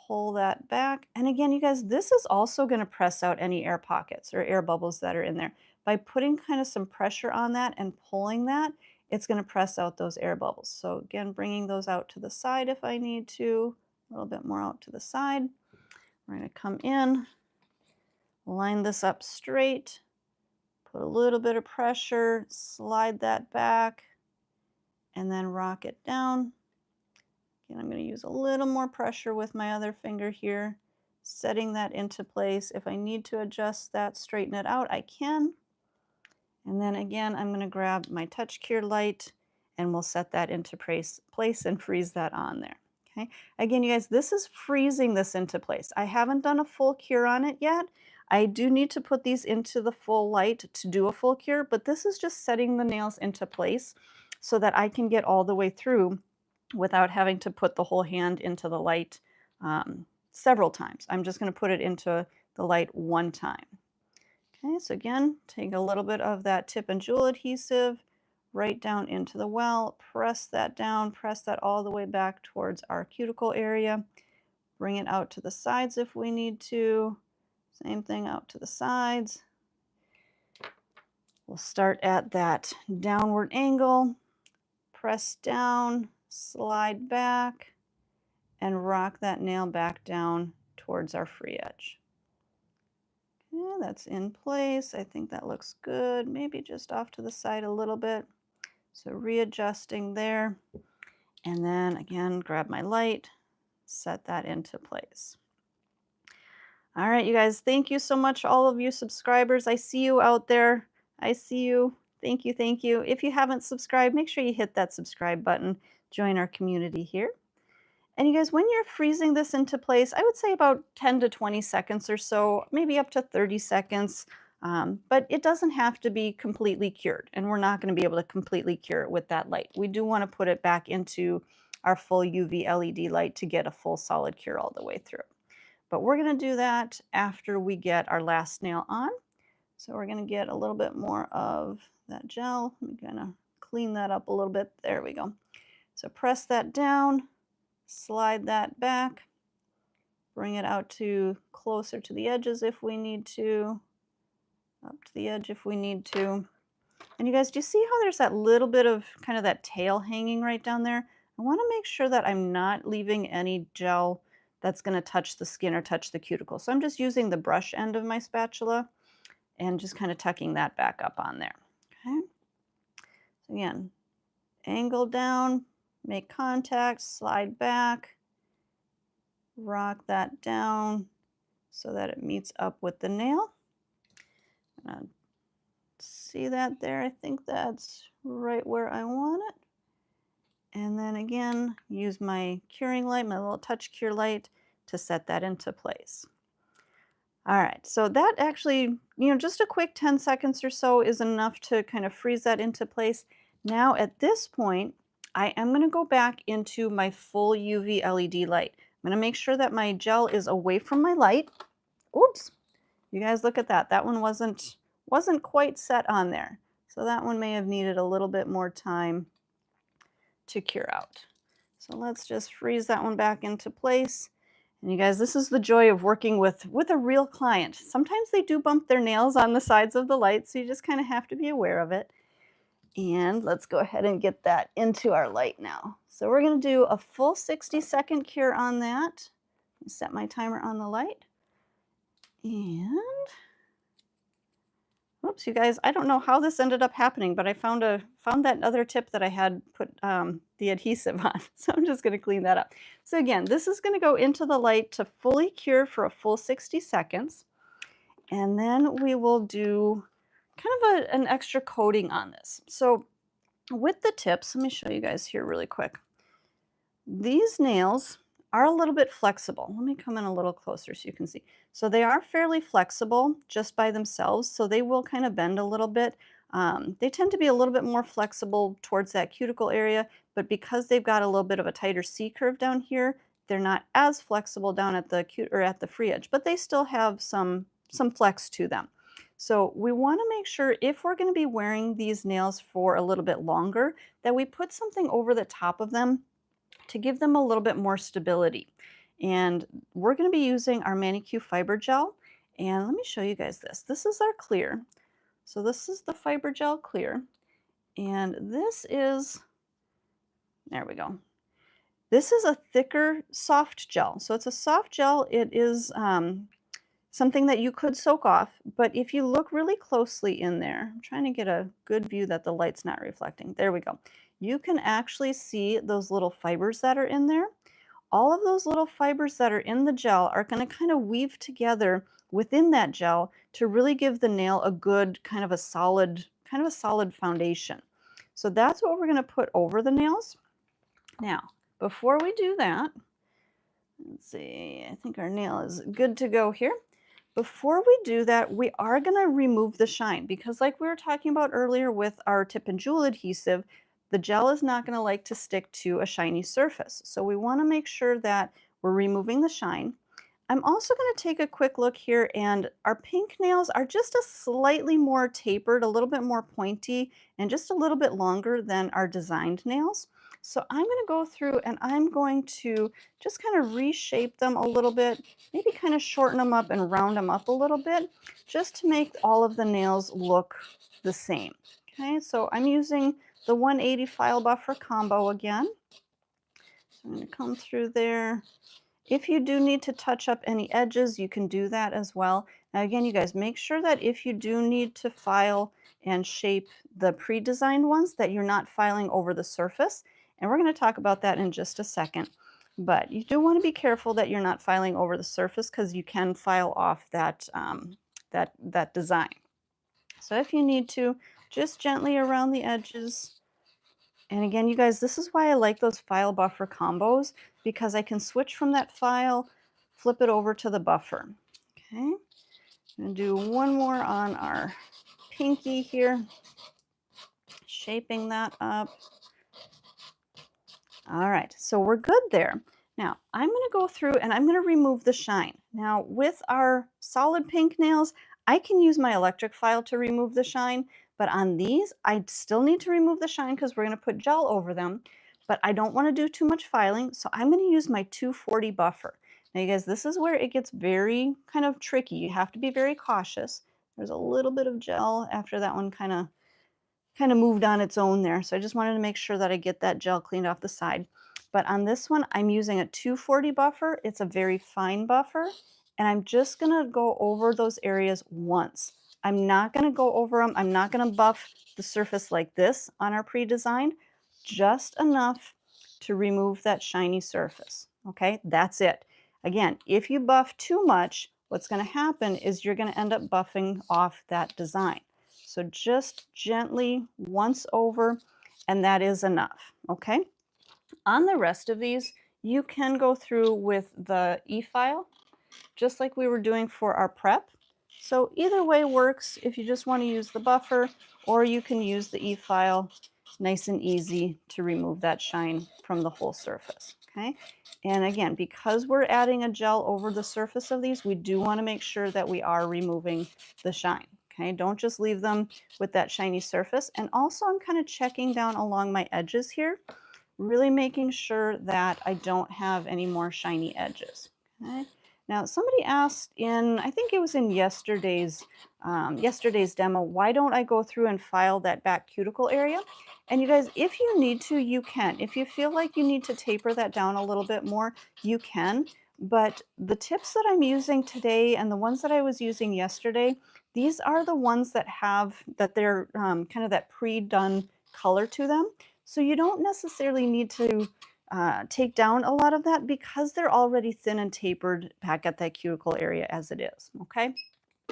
pull that back. And again, you guys, this is also going to press out any air pockets or air bubbles that are in there. By putting kind of some pressure on that and pulling that, it's going to press out those air bubbles. So again, bringing those out to the side if I need to, a little bit more out to the side. We're going to come in, line this up straight, put a little bit of pressure, slide that back, and then rock it down. Again, I'm going to use a little more pressure with my other finger here, setting that into place. If I need to adjust that, straighten it out, I can. And then again, I'm going to grab my touch cure light and we'll set that into place and freeze that on there. Okay. Again, you guys, this is freezing this into place. I haven't done a full cure on it yet. I do need to put these into the full light to do a full cure, but this is just setting the nails into place so that I can get all the way through without having to put the whole hand into the light several times. I'm just going to put it into the light one time. Okay, so again, take a little bit of that tip and jewel adhesive right down into the well, press that down, press that all the way back towards our cuticle area, bring it out to the sides if we need to, same thing out to the sides. We'll start at that downward angle, press down, slide back, and rock that nail back down towards our free edge. Okay, that's in place. I think that looks good. Maybe just off to the side a little bit. So readjusting there. And then again, grab my light, set that into place. All right, you guys, thank you so much, all of you subscribers. I see you out there. I see you. Thank you, thank you. If you haven't subscribed, make sure you hit that subscribe button. Join our community here. And you guys, when you're freezing this into place, I would say about 10 to 20 seconds or so, maybe up to 30 seconds. But it doesn't have to be completely cured, and we're not going to be able to completely cure it with that light. We do want to put it back into our full UV LED light to get a full solid cure all the way through. But we're going to do that after we get our last nail on. So we're going to get a little bit more of that gel. I'm going to clean that up a little bit. There we go. So press that down, slide that back, bring it out to closer to the edges if we need to, up to the edge if we need to. And you guys, do you see how there's that little bit of kind of that tail hanging right down there? I want to make sure that I'm not leaving any gel that's going to touch the skin or touch the cuticle. So I'm just using the brush end of my spatula and just kind of tucking that back up on there. Okay. So again, angle down, make contact, slide back, rock that down so that it meets up with the nail. See that there? I think that's right where I want it. And then again, use my curing light, my little touch cure light, to set that into place. All right, so that actually, just a quick 10 seconds or so is enough to kind of freeze that into place. Now at this point, I am going to go back into my full UV LED light. I'm going to make sure that my gel is away from my light. Oops, you guys look at that. That one wasn't quite set on there. So that one may have needed a little bit more time to cure out. So let's just freeze that one back into place. And you guys, this is the joy of working with a real client. Sometimes they do bump their nails on the sides of the light, so you just kind of have to be aware of it. And let's go ahead and get that into our light now. So we're going to do a full 60-second cure on that. Set my timer on the light. And oops, you guys, I don't know how this ended up happening, but I found that other tip that I had put the adhesive on. So I'm just going to clean that up. So again, this is going to go into the light to fully cure for a full 60 seconds. And then we will do kind of an extra coating on this. So with the tips, let me show you guys here really quick. These nails are a little bit flexible. Let me come in a little closer so you can see. So they are fairly flexible just by themselves, so they will kind of bend a little bit. They tend to be a little bit more flexible towards that cuticle area, but because they've got a little bit of a tighter C curve down here, they're not as flexible down at the or at the free edge, but they still have some flex to them. So we want to make sure if we're going to be wearing these nails for a little bit longer, that we put something over the top of them to give them a little bit more stability. And we're going to be using our Manicure Fiber Gel. And let me show you guys this. This is our clear. So this is the Fiber Gel Clear. And this is, there we go. This is a thicker soft gel. So it's a soft gel. It is something that you could soak off, but if you look really closely in there, I'm trying to get a good view that the light's not reflecting. There we go. You can actually see those little fibers that are in there. All of those little fibers that are in the gel are going to kind of weave together within that gel to really give the nail a good kind of a solid foundation. So that's what we're going to put over the nails. Now, before we do that, let's see, I think our nail is good to go here. Before we do that, we are going to remove the shine because like we were talking about earlier with our tip and jewel adhesive, the gel is not going to like to stick to a shiny surface. So we want to make sure that we're removing the shine. I'm also going to take a quick look here, and our pink nails are just a slightly more tapered, a little bit more pointy, and just a little bit longer than our designed nails. So I'm going to go through and I'm going to just kind of reshape them a little bit, maybe kind of shorten them up and round them up a little bit, just to make all of the nails look the same. Okay, so I'm using the 180 file buffer combo again. So I'm going to come through there. If you do need to touch up any edges, you can do that as well. Now again, you guys, make sure that if you do need to file and shape the pre-designed ones, that you're not filing over the surface. And we're going to talk about that in just a second. But you do want to be careful that you're not filing over the surface because you can file off that, that design. So if you need to, just gently around the edges. And again, you guys, this is why I like those file buffer combos, because I can switch from that file, flip it over to the buffer. Okay, I'm going to do one more on our pinky here, shaping that up. All right, so we're good there. Now, I'm going to go through and I'm going to remove the shine. Now, with our solid pink nails, I can use my electric file to remove the shine, but on these, I still need to remove the shine because we're going to put gel over them, but I don't want to do too much filing, so I'm going to use my 240 buffer. Now, you guys, this is where it gets very kind of tricky. You have to be very cautious. There's a little bit of gel after that one kind of moved on its own there. So I just wanted to make sure that I get that gel cleaned off the side. But on this one, I'm using a 240 buffer. It's a very fine buffer. And I'm just going to go over those areas once. I'm not going to go over them. I'm not going to buff the surface like this on our pre-designed. Just enough to remove that shiny surface. Okay, that's it. Again, if you buff too much, what's going to happen is you're going to end up buffing off that design. So just gently once over, and that is enough, okay? On the rest of these, you can go through with the e-file, just like we were doing for our prep. So either way works if you just want to use the buffer, or you can use the e-file, nice and easy to remove that shine from the whole surface, okay? And again, because we're adding a gel over the surface of these, we do want to make sure that we are removing the shine. Okay, don't just leave them with that shiny surface. And also I'm kind of checking down along my edges here, really making sure that I don't have any more shiny edges. Okay. Now somebody asked in, I think it was in yesterday's demo, why don't I go through and file that back cuticle area? And you guys, if you need to, you can. If you feel like you need to taper that down a little bit more, you can. But the tips that I'm using today and the ones that I was using yesterday, these are the ones that they're kind of that pre-done color to them. So you don't necessarily need to take down a lot of that because they're already thin and tapered back at that cuticle area as it is, okay?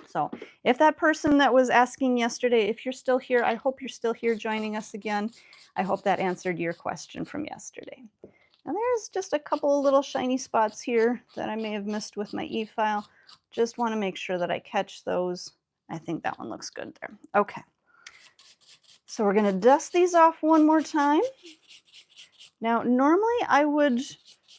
So if that person that was asking yesterday, if you're still here, I hope you're still here joining us again. I hope that answered your question from yesterday. Now there's just a couple of little shiny spots here that I may have missed with my e-file. Just want to make sure that I catch those. I think that one looks good there. Okay. So we're going to dust these off one more time. Now, normally I would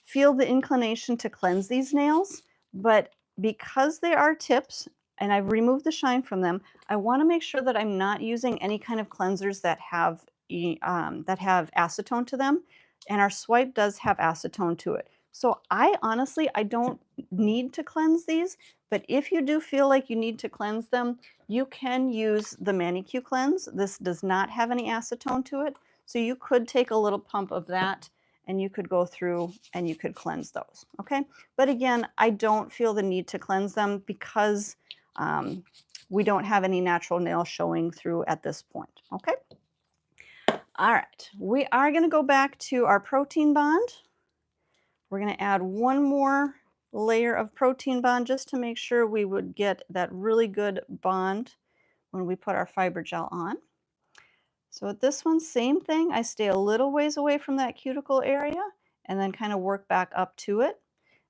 feel the inclination to cleanse these nails, but because they are tips and I've removed the shine from them, I want to make sure that I'm not using any kind of cleansers that have acetone to them, and our swipe does have acetone to it. So I don't need to cleanse these, but if you do feel like you need to cleanse them, you can use the Manicure Cleanse. This does not have any acetone to it, so you could take a little pump of that and you could go through and you could cleanse those, okay? But again, I don't feel the need to cleanse them because we don't have any natural nail showing through at this point, okay? All right, we are gonna go back to our protein bond. We're gonna add one more layer of protein bond just to make sure we would get that really good bond when we put our fiber gel on. So with this one, same thing. I stay a little ways away from that cuticle area and then kind of work back up to it.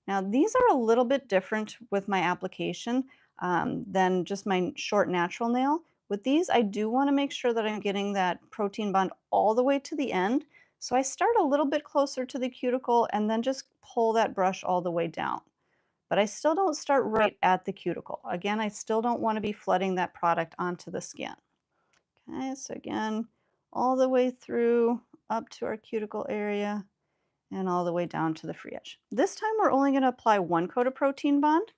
Now these are a little bit different with my application than just my short natural nail. With these, I do want to make sure that I'm getting that protein bond all the way to the end. So I start a little bit closer to the cuticle and then just pull that brush all the way down. But I still don't start right at the cuticle. Again, I still don't want to be flooding that product onto the skin. Okay, so again, all the way through up to our cuticle area and all the way down to the free edge. This time we're only going to apply one coat of protein bond.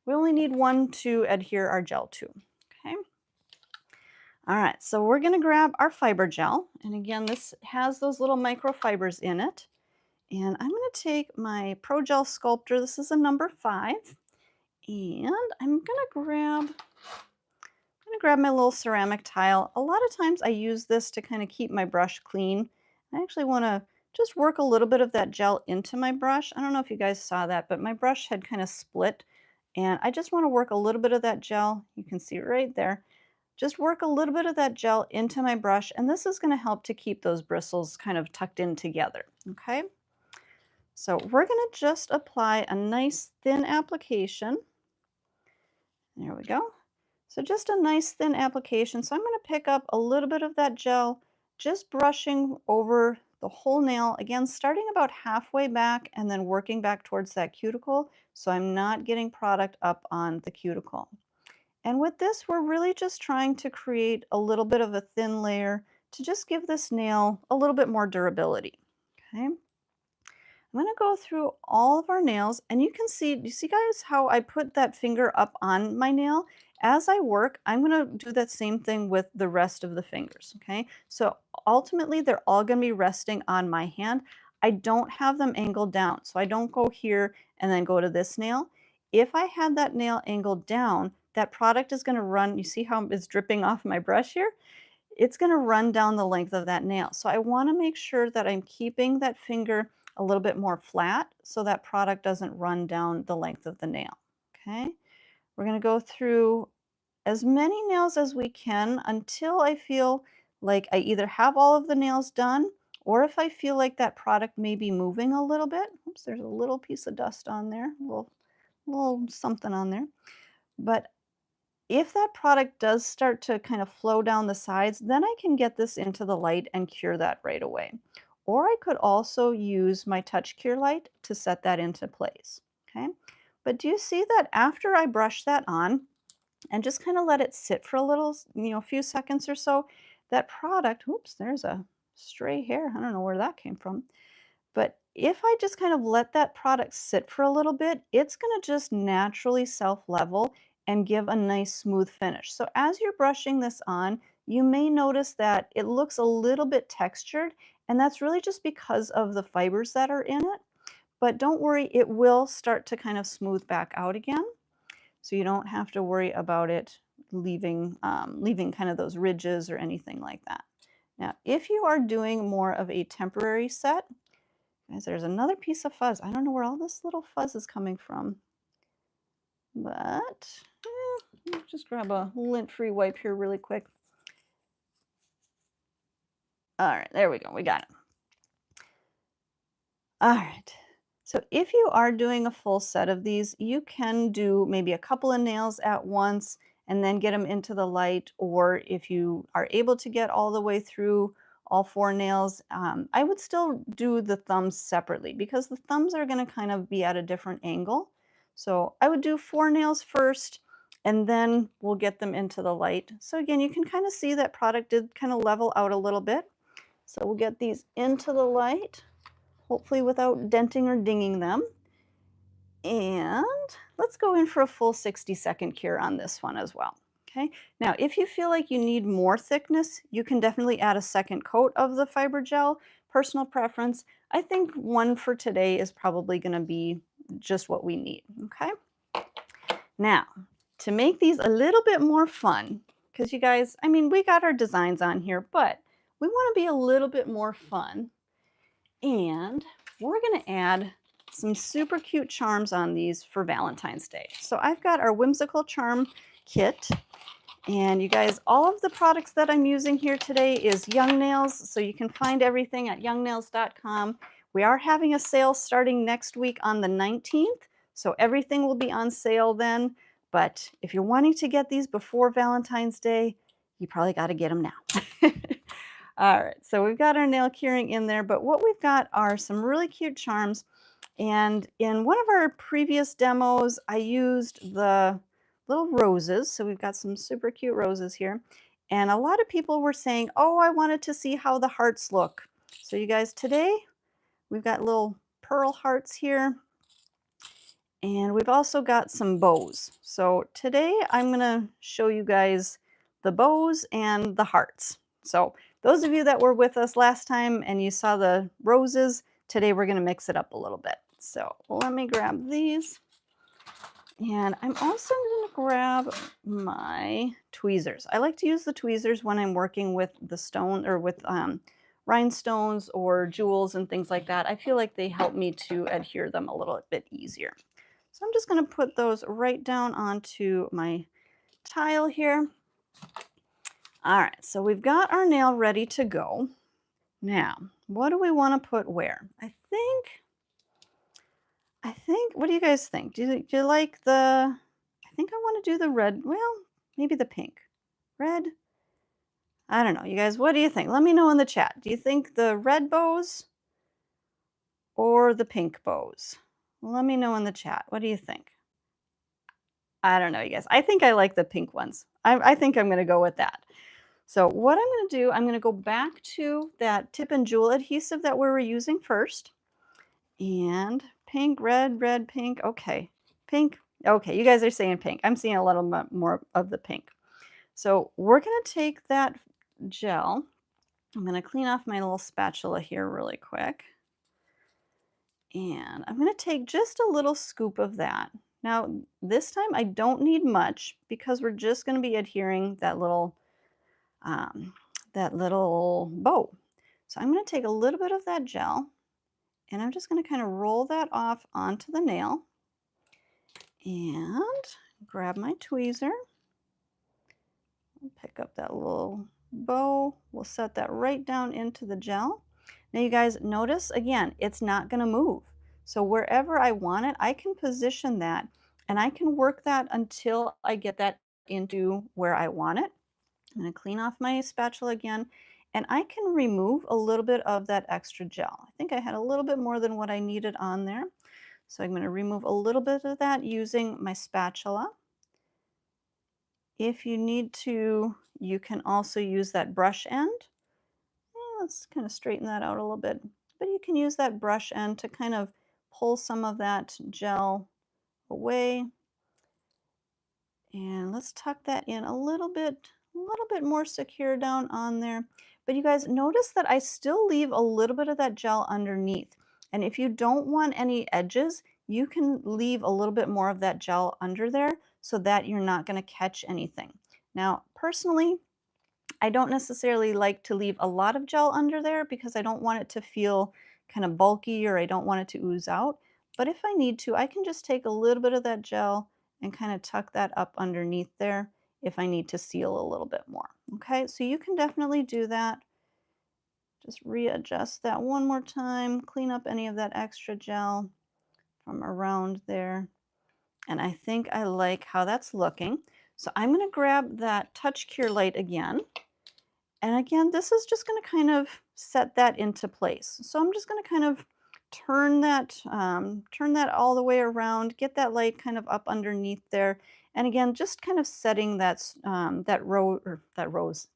We only need one to adhere our gel to. Okay. All right, so we're going to grab our fiber gel. And again, this has those little microfibers in it. And I'm going to take my Pro Gel Sculptor. This is a number 5. And I'm going to grab my little ceramic tile. A lot of times I use this to kind of keep my brush clean. I actually want to just work a little bit of that gel into my brush. I don't know if you guys saw that, but my brush had kind of split. And I just want to work a little bit of that gel. You can see right there. Just work a little bit of that gel into my brush. And this is going to help to keep those bristles kind of tucked in together. Okay. So we're going to just apply a nice thin application. There we go. So just a nice thin application. So I'm going to pick up a little bit of that gel, just brushing over the whole nail. Again, starting about halfway back and then working back towards that cuticle. So I'm not getting product up on the cuticle. And with this, we're really just trying to create a little bit of a thin layer to just give this nail a little bit more durability. Okay. I'm going to go through all of our nails, and you can see, do you see guys how I put that finger up on my nail? As I work, I'm going to do that same thing with the rest of the fingers, okay? So ultimately, they're all going to be resting on my hand. I don't have them angled down, so I don't go here and then go to this nail. If I had that nail angled down, that product is going to run, you see how it's dripping off my brush here? It's going to run down the length of that nail. So I want to make sure that I'm keeping that finger a little bit more flat so that product doesn't run down the length of the nail. Okay, we're going to go through as many nails as we can until I feel like I either have all of the nails done, or if I feel like that product may be moving a little bit. Oops, there's a little piece of dust on there, a little something on there. But if that product does start to kind of flow down the sides, then I can get this into the light and cure that right away. Or I could also use my Touch Cure light to set that into place, okay? But do you see that after I brush that on and just kind of let it sit for a little, a few seconds or so, that product, oops, there's a stray hair. I don't know where that came from. But if I just kind of let that product sit for a little bit, it's going to just naturally self-level and give a nice smooth finish. So as you're brushing this on, you may notice that it looks a little bit textured, and that's really just because of the fibers that are in it. But don't worry, it will start to kind of smooth back out again. So you don't have to worry about it leaving kind of those ridges or anything like that. Now, if you are doing more of a temporary set, guys, there's another piece of fuzz. I don't know where all this little fuzz is coming from, but just grab a lint-free wipe here really quick. All right, there we go. We got it. All right. So if you are doing a full set of these, you can do maybe a couple of nails at once and then get them into the light, or if you are able to get all the way through all 4 nails, I would still do the thumbs separately because the thumbs are gonna kind of be at a different angle. So I would do 4 nails first, and then we'll get them into the light. So again, you can kind of see that product did kind of level out a little bit. So we'll get these into the light, hopefully without denting or dinging them. And let's go in for a full 60-second cure on this one as well. Okay, now if you feel like you need more thickness, you can definitely add a second coat of the fiber gel. Personal preference. I think one for today is probably going to be just what we need. Okay, now to make these a little bit more fun, because you guys, I mean, we got our designs on here, but we want to be a little bit more fun. And we're going to add some super cute charms on these for Valentine's Day. So I've got our Whimsical charm kit. And you guys, all of the products that I'm using here today is Young Nails. So you can find everything at youngnails.com. We are having a sale starting next week on the 19th. So everything will be on sale then. But if you're wanting to get these before Valentine's Day, you probably got to get them now. All right, so we've got our nail curing in there, but what we've got are some really cute charms. And in one of our previous demos, I used the little roses. So we've got some super cute roses here. And a lot of people were saying, oh, I wanted to see how the hearts look. So you guys, today we've got little pearl hearts here. And we've also got some bows. So today I'm going to show you guys the bows and the hearts. So those of you that were with us last time and you saw the roses, today we're going to mix it up a little bit. So let me grab these. And I'm also going to grab my tweezers. I like to use the tweezers when I'm working with the stone or with rhinestones or jewels and things like that. I feel like they help me to adhere them a little bit easier. So I'm just going to put those right down onto my tile here. All right, so we've got our nail ready to go. Now, what do we want to put where? I think, what do you guys think? Do you like the, I think I want to do the red, well, maybe the pink. Red? I don't know. You guys, what do you think? Let me know in the chat. Do you think the red bows or the pink bows? Let me know in the chat. What do you think? I don't know, you guys. I think I like the pink ones. I think I'm going to go with that. So what I'm going to do, I'm going to go back to that tip and jewel adhesive that we were using first. And pink, red, red, pink. Okay, pink. Okay, you guys are saying pink. I'm seeing a little bit more of the pink. So we're going to take that gel. I'm going to clean off my little spatula here really quick. And I'm going to take just a little scoop of that. Now, this time I don't need much because we're just going to be adhering that little bow. So I'm going to take a little bit of that gel and I'm just going to kind of roll that off onto the nail and grab my tweezer. Pick up that little bow. We'll set that right down into the gel. Now you guys notice, again, it's not going to move. So wherever I want it, I can position that and I can work that until I get that into where I want it. I'm going to clean off my spatula again and I can remove a little bit of that extra gel. I think I had a little bit more than what I needed on there. So I'm going to remove a little bit of that using my spatula. If you need to, you can also use that brush end. Let's kind of straighten that out a little bit. But you can use that brush end to kind of pull some of that gel away. And let's tuck that in a little bit more secure down on there. But you guys notice that I still leave a little bit of that gel underneath. And if you don't want any edges, you can leave a little bit more of that gel under there so that you're not going to catch anything. Now, personally, I don't necessarily like to leave a lot of gel under there because I don't want it to feel kind of bulky or I don't want it to ooze out. But if I need to, I can just take a little bit of that gel and kind of tuck that up underneath there if I need to seal a little bit more. Okay, so you can definitely do that. Just readjust that one more time, clean up any of that extra gel from around there. And I think I like how that's looking. So I'm going to grab that Touch Cure light again. And again, this is just going to kind of set that into place. So I'm just going to kind of turn that all the way around, get that light kind of up underneath there. And again, just kind of setting that rose,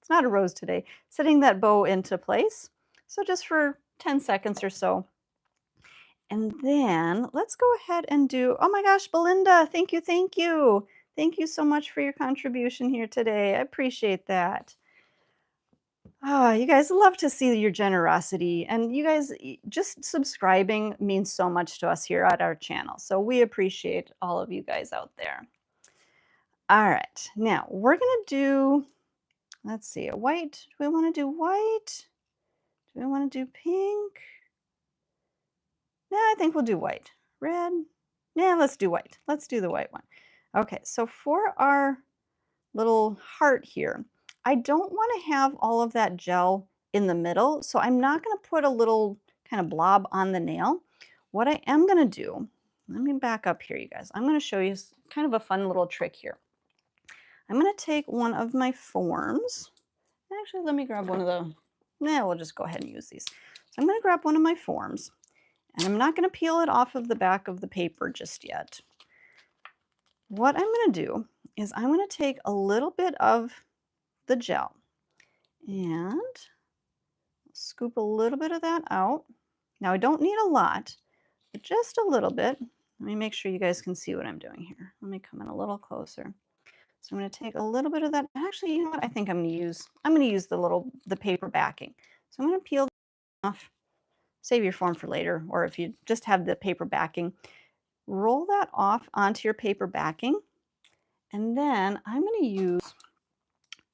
it's not a rose today, setting that bow into place. So just for 10 seconds or so. And then let's go ahead and do, oh my gosh, Belinda, thank you, thank you. Thank you so much for your contribution here today. I appreciate that. Ah, you guys love to see your generosity, and you guys just subscribing means so much to us here at our channel. So we appreciate all of you guys out there. All right, now we're gonna do, let's see, a white. Do we want to do white? Do we want to do pink? No, I think we'll do white. Red? Yeah, let's do white. Let's do the white one. Okay, so for our little heart here, I don't want to have all of that gel in the middle, so I'm not going to put a little kind of blob on the nail. What I am going to do, let me back up here, you guys. I'm going to show you kind of a fun little trick here. I'm going to take one of my forms. Actually, let me grab one of the, we'll just go ahead and use these. So I'm going to grab one of my forms, and I'm not going to peel it off of the back of the paper just yet. What I'm going to do is I'm going to take a little bit of the gel and scoop a little bit of that out. Now I don't need a lot, but just a little bit. Let me make sure you guys can see what I'm doing here. Let me come in a little closer. So I'm going to take a little bit of that. Actually, you know what? I think I'm going to use the paper backing. So I'm going to peel off. Save your form for later, or if you just have the paper backing, roll that off onto your paper backing. And then I'm going to use,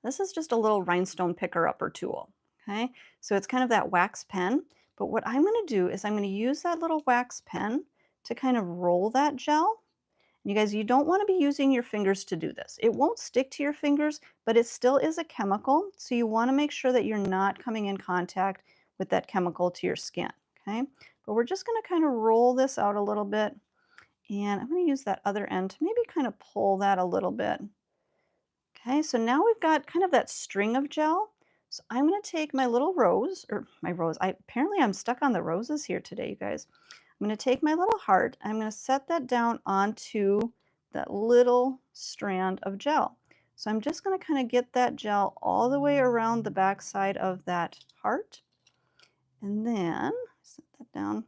this is just a little rhinestone picker-upper tool, okay? So it's kind of that wax pen, but what I'm going to do is I'm going to use that little wax pen to kind of roll that gel. You guys, you don't want to be using your fingers to do this. It won't stick to your fingers, but it still is a chemical, so you want to make sure that you're not coming in contact with that chemical to your skin, okay? But we're just going to kind of roll this out a little bit, and I'm going to use that other end to maybe kind of pull that a little bit. Okay, so now we've got kind of that string of gel. So I'm going to take my little rose, or my rose. Apparently I'm stuck on the roses here today, you guys. I'm going to take my little heart. I'm going to set that down onto that little strand of gel. So I'm just going to kind of get that gel all the way around the back side of that heart. And then set that down.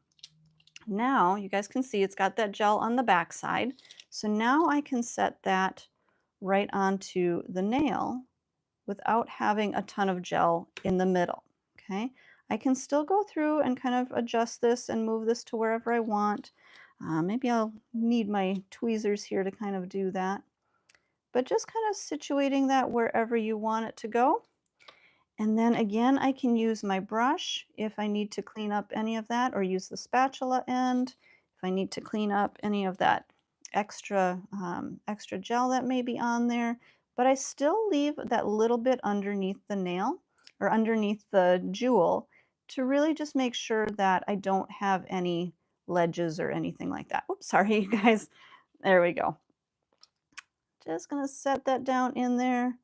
Now you guys can see it's got that gel on the back side. So now I can set that right onto the nail without having a ton of gel in the middle, okay? I can still go through and kind of adjust this and move this to wherever I want. Maybe I'll need my tweezers here to kind of do that. But just kind of situating that wherever you want it to go. And then again, I can use my brush if I need to clean up any of that, or use the spatula end if I need to clean up any of that extra gel that may be on there. But I still leave that little bit underneath the nail, or underneath the jewel, to really just make sure that I don't have any ledges or anything like that. Oops, sorry, you guys. There we go. Just gonna set that down in there,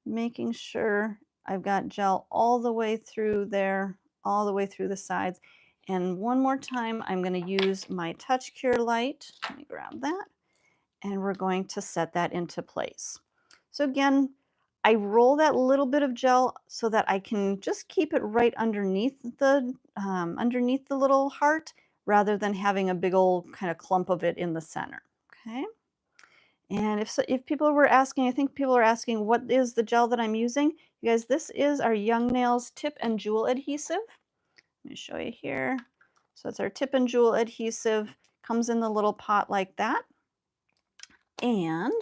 making sure I've got gel all the way through there, all the way through the sides. And one more time, I'm going to use my Touch Cure light. Let me grab that. And we're going to set that into place. So again, I roll that little bit of gel so that I can just keep it right underneath the little heart, rather than having a big old kind of clump of it in the center. Okay. And if people were asking, I think people are asking, what is the gel that I'm using? You guys, this is our Young Nails Tip and Jewel Adhesive. Let me show you here. So it's our Tip and Jewel Adhesive. Comes in the little pot like that. And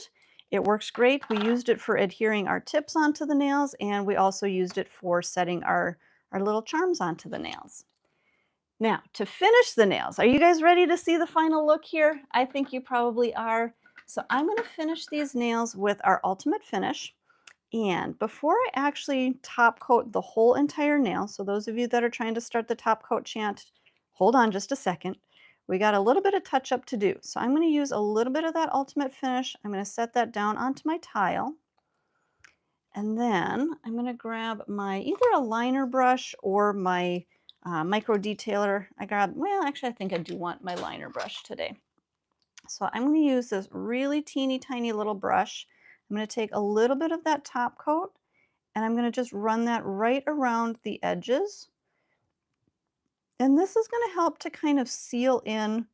it works great. We used it for adhering our tips onto the nails, and we also used it for setting our little charms onto the nails. Now, to finish the nails, are you guys ready to see the final look here? I think you probably are. So I'm going to finish these nails with our ultimate finish. And before I actually top coat the whole entire nail, so those of you that are trying to start the top coat chant, hold on just a second. we got a little bit of touch up to do. So I'm going to use a little bit of that ultimate finish. I'm going to set that down onto my tile. And then I'm going to grab my either a liner brush or my micro detailer. Well, actually, I think I do want my liner brush today. So I'm going to use this really teeny tiny little brush. I'm going to take a little bit of that top coat and I'm going to just run that right around the edges. And this is going to help to kind of seal in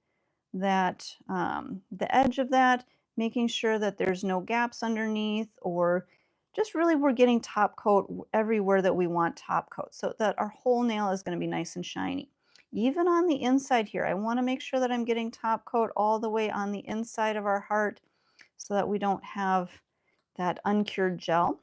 that the edge of that, making sure that there's no gaps underneath, or just really we're getting top coat everywhere that we want top coat so that our whole nail is going to be nice and shiny. Even on the inside here, I want to make sure that I'm getting top coat all the way on the inside of our heart so that we don't have that uncured gel.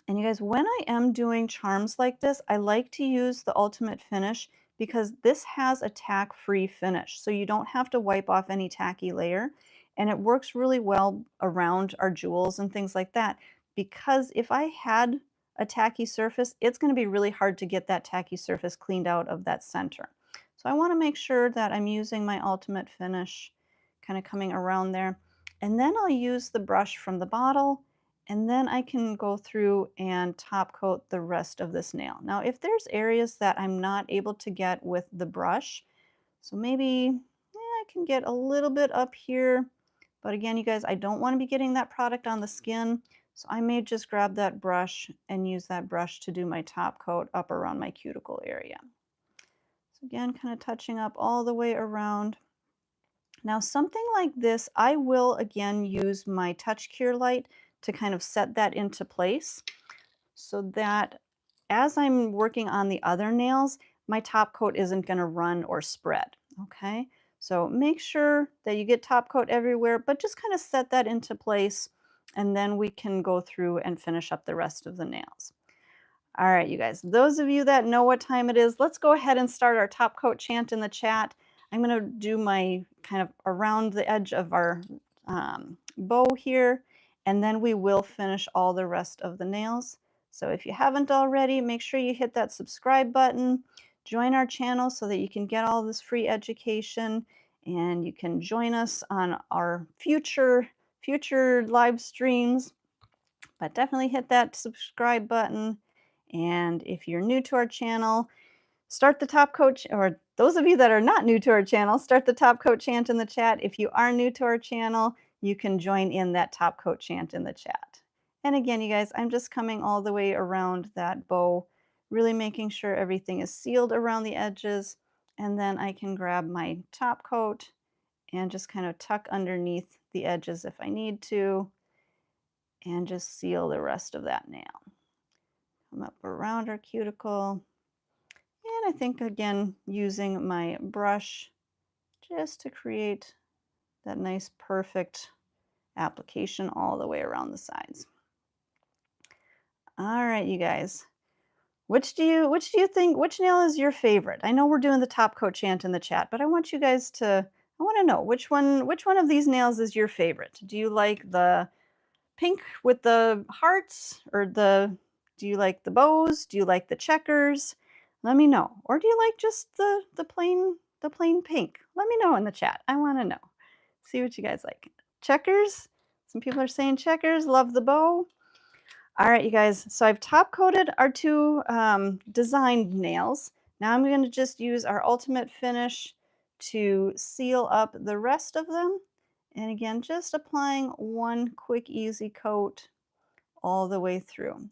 And you guys, when I am doing charms like this, I like to use the ultimate finish because this has a tack-free finish. So you don't have to wipe off any tacky layer. And it works really well around our jewels and things like that. Because if I had a tacky surface, it's going to be really hard to get that tacky surface cleaned out of that center. So I want to make sure that I'm using my ultimate finish kind of coming around there. And then I'll use the brush from the bottle and then I can go through and top coat the rest of this nail. Now, if there's areas that I'm not able to get with the brush, so maybe I can get a little bit up here. But again, you guys, I don't want to be getting that product on the skin. So I may just grab that brush and use that brush to do my top coat up around my cuticle area. So again, kind of touching up all the way around. Now something like this, I will again use my Touch Cure light to kind of set that into place so that as I'm working on the other nails, my top coat isn't going to run or spread, okay? So make sure that you get top coat everywhere, but just kind of set that into place and then we can go through and finish up the rest of the nails. All right, you guys, those of you that know what time it is, let's go ahead and start our top coat chant in the chat. I'm going to do my kind of around the edge of our bow here, and then we will finish all the rest of the nails. So if you haven't already, make sure you hit that subscribe button, join our channel so that you can get all this free education, and you can join us on our future live streams. But definitely hit that subscribe button. And if you're new to our channel, start the top coat, or those of you that are not new to our channel, start the top coat chant in the chat. If you are new to our channel, you can join in that top coat chant in the chat. And again, you guys, I'm just coming all the way around that bow, really making sure everything is sealed around the edges. And then I can grab my top coat and just kind of tuck underneath the edges if I need to, and just seal the rest of that nail. Come up around our cuticle. And I think, again, using my brush just to create that nice, perfect application all the way around the sides. All right, you guys. Which do you think, which nail is your favorite? I know we're doing the top coat chant in the chat, but I want you guys to, I want to know which one of these nails is your favorite? Do you like the pink with the hearts, or do you like the bows? Do you like the checkers? Let me know. Or do you like just the plain pink? Let me know in the chat. I want to know. See what you guys like. Checkers? Some people are saying checkers. Love the bow. All right, you guys. So I've top coated our two designed nails. Now I'm going to just use our ultimate finish to seal up the rest of them. And again, just applying one quick, easy coat all the way through.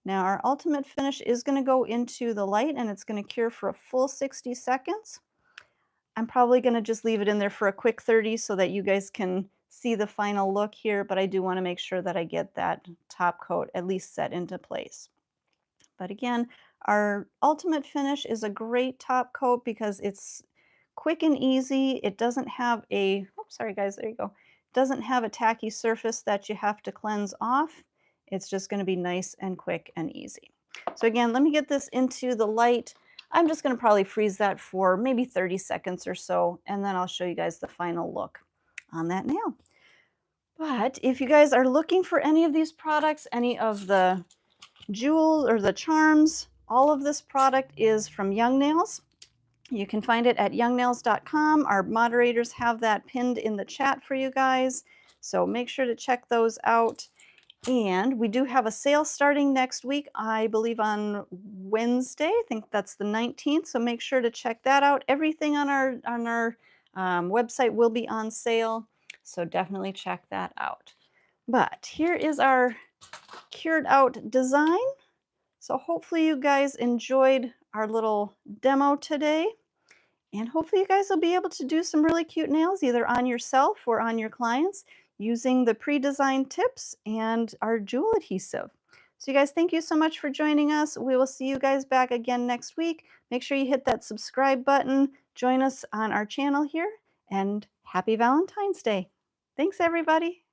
Now our ultimate finish is going to go into the light and it's going to cure for a full 60 seconds. I'm probably going to just leave it in there for a quick 30 so that you guys can see the final look here, but I do want to make sure that I get that top coat at least set into place. But again, our ultimate finish is a great top coat because it's quick and easy. It doesn't have a, oh, sorry guys, there you go. It doesn't have a tacky surface that you have to cleanse off. It's just going to be nice and quick and easy. So again, let me get this into the light. I'm just going to probably freeze that for maybe 30 seconds or so, and then I'll show you guys the final look on that nail. But if you guys are looking for any of these products, any of the jewels or the charms, all of this product is from Young Nails. You can find it at youngnails.com. Our moderators have that pinned in the chat for you guys, so make sure to check those out. And we do have a sale starting next week, I believe on Wednesday. I think that's the 19th, so make sure to check that out. Everything on our website will be on sale, so definitely check that out. But here is our cured out design. So hopefully you guys enjoyed our little demo today. And hopefully you guys will be able to do some really cute nails either on yourself or on your clients using the pre-designed tips and our jewel adhesive. So you guys, thank you so much for joining us. We will see you guys back again next week. Make sure you hit that subscribe button, join us on our channel here, and happy Valentine's Day. Thanks, everybody.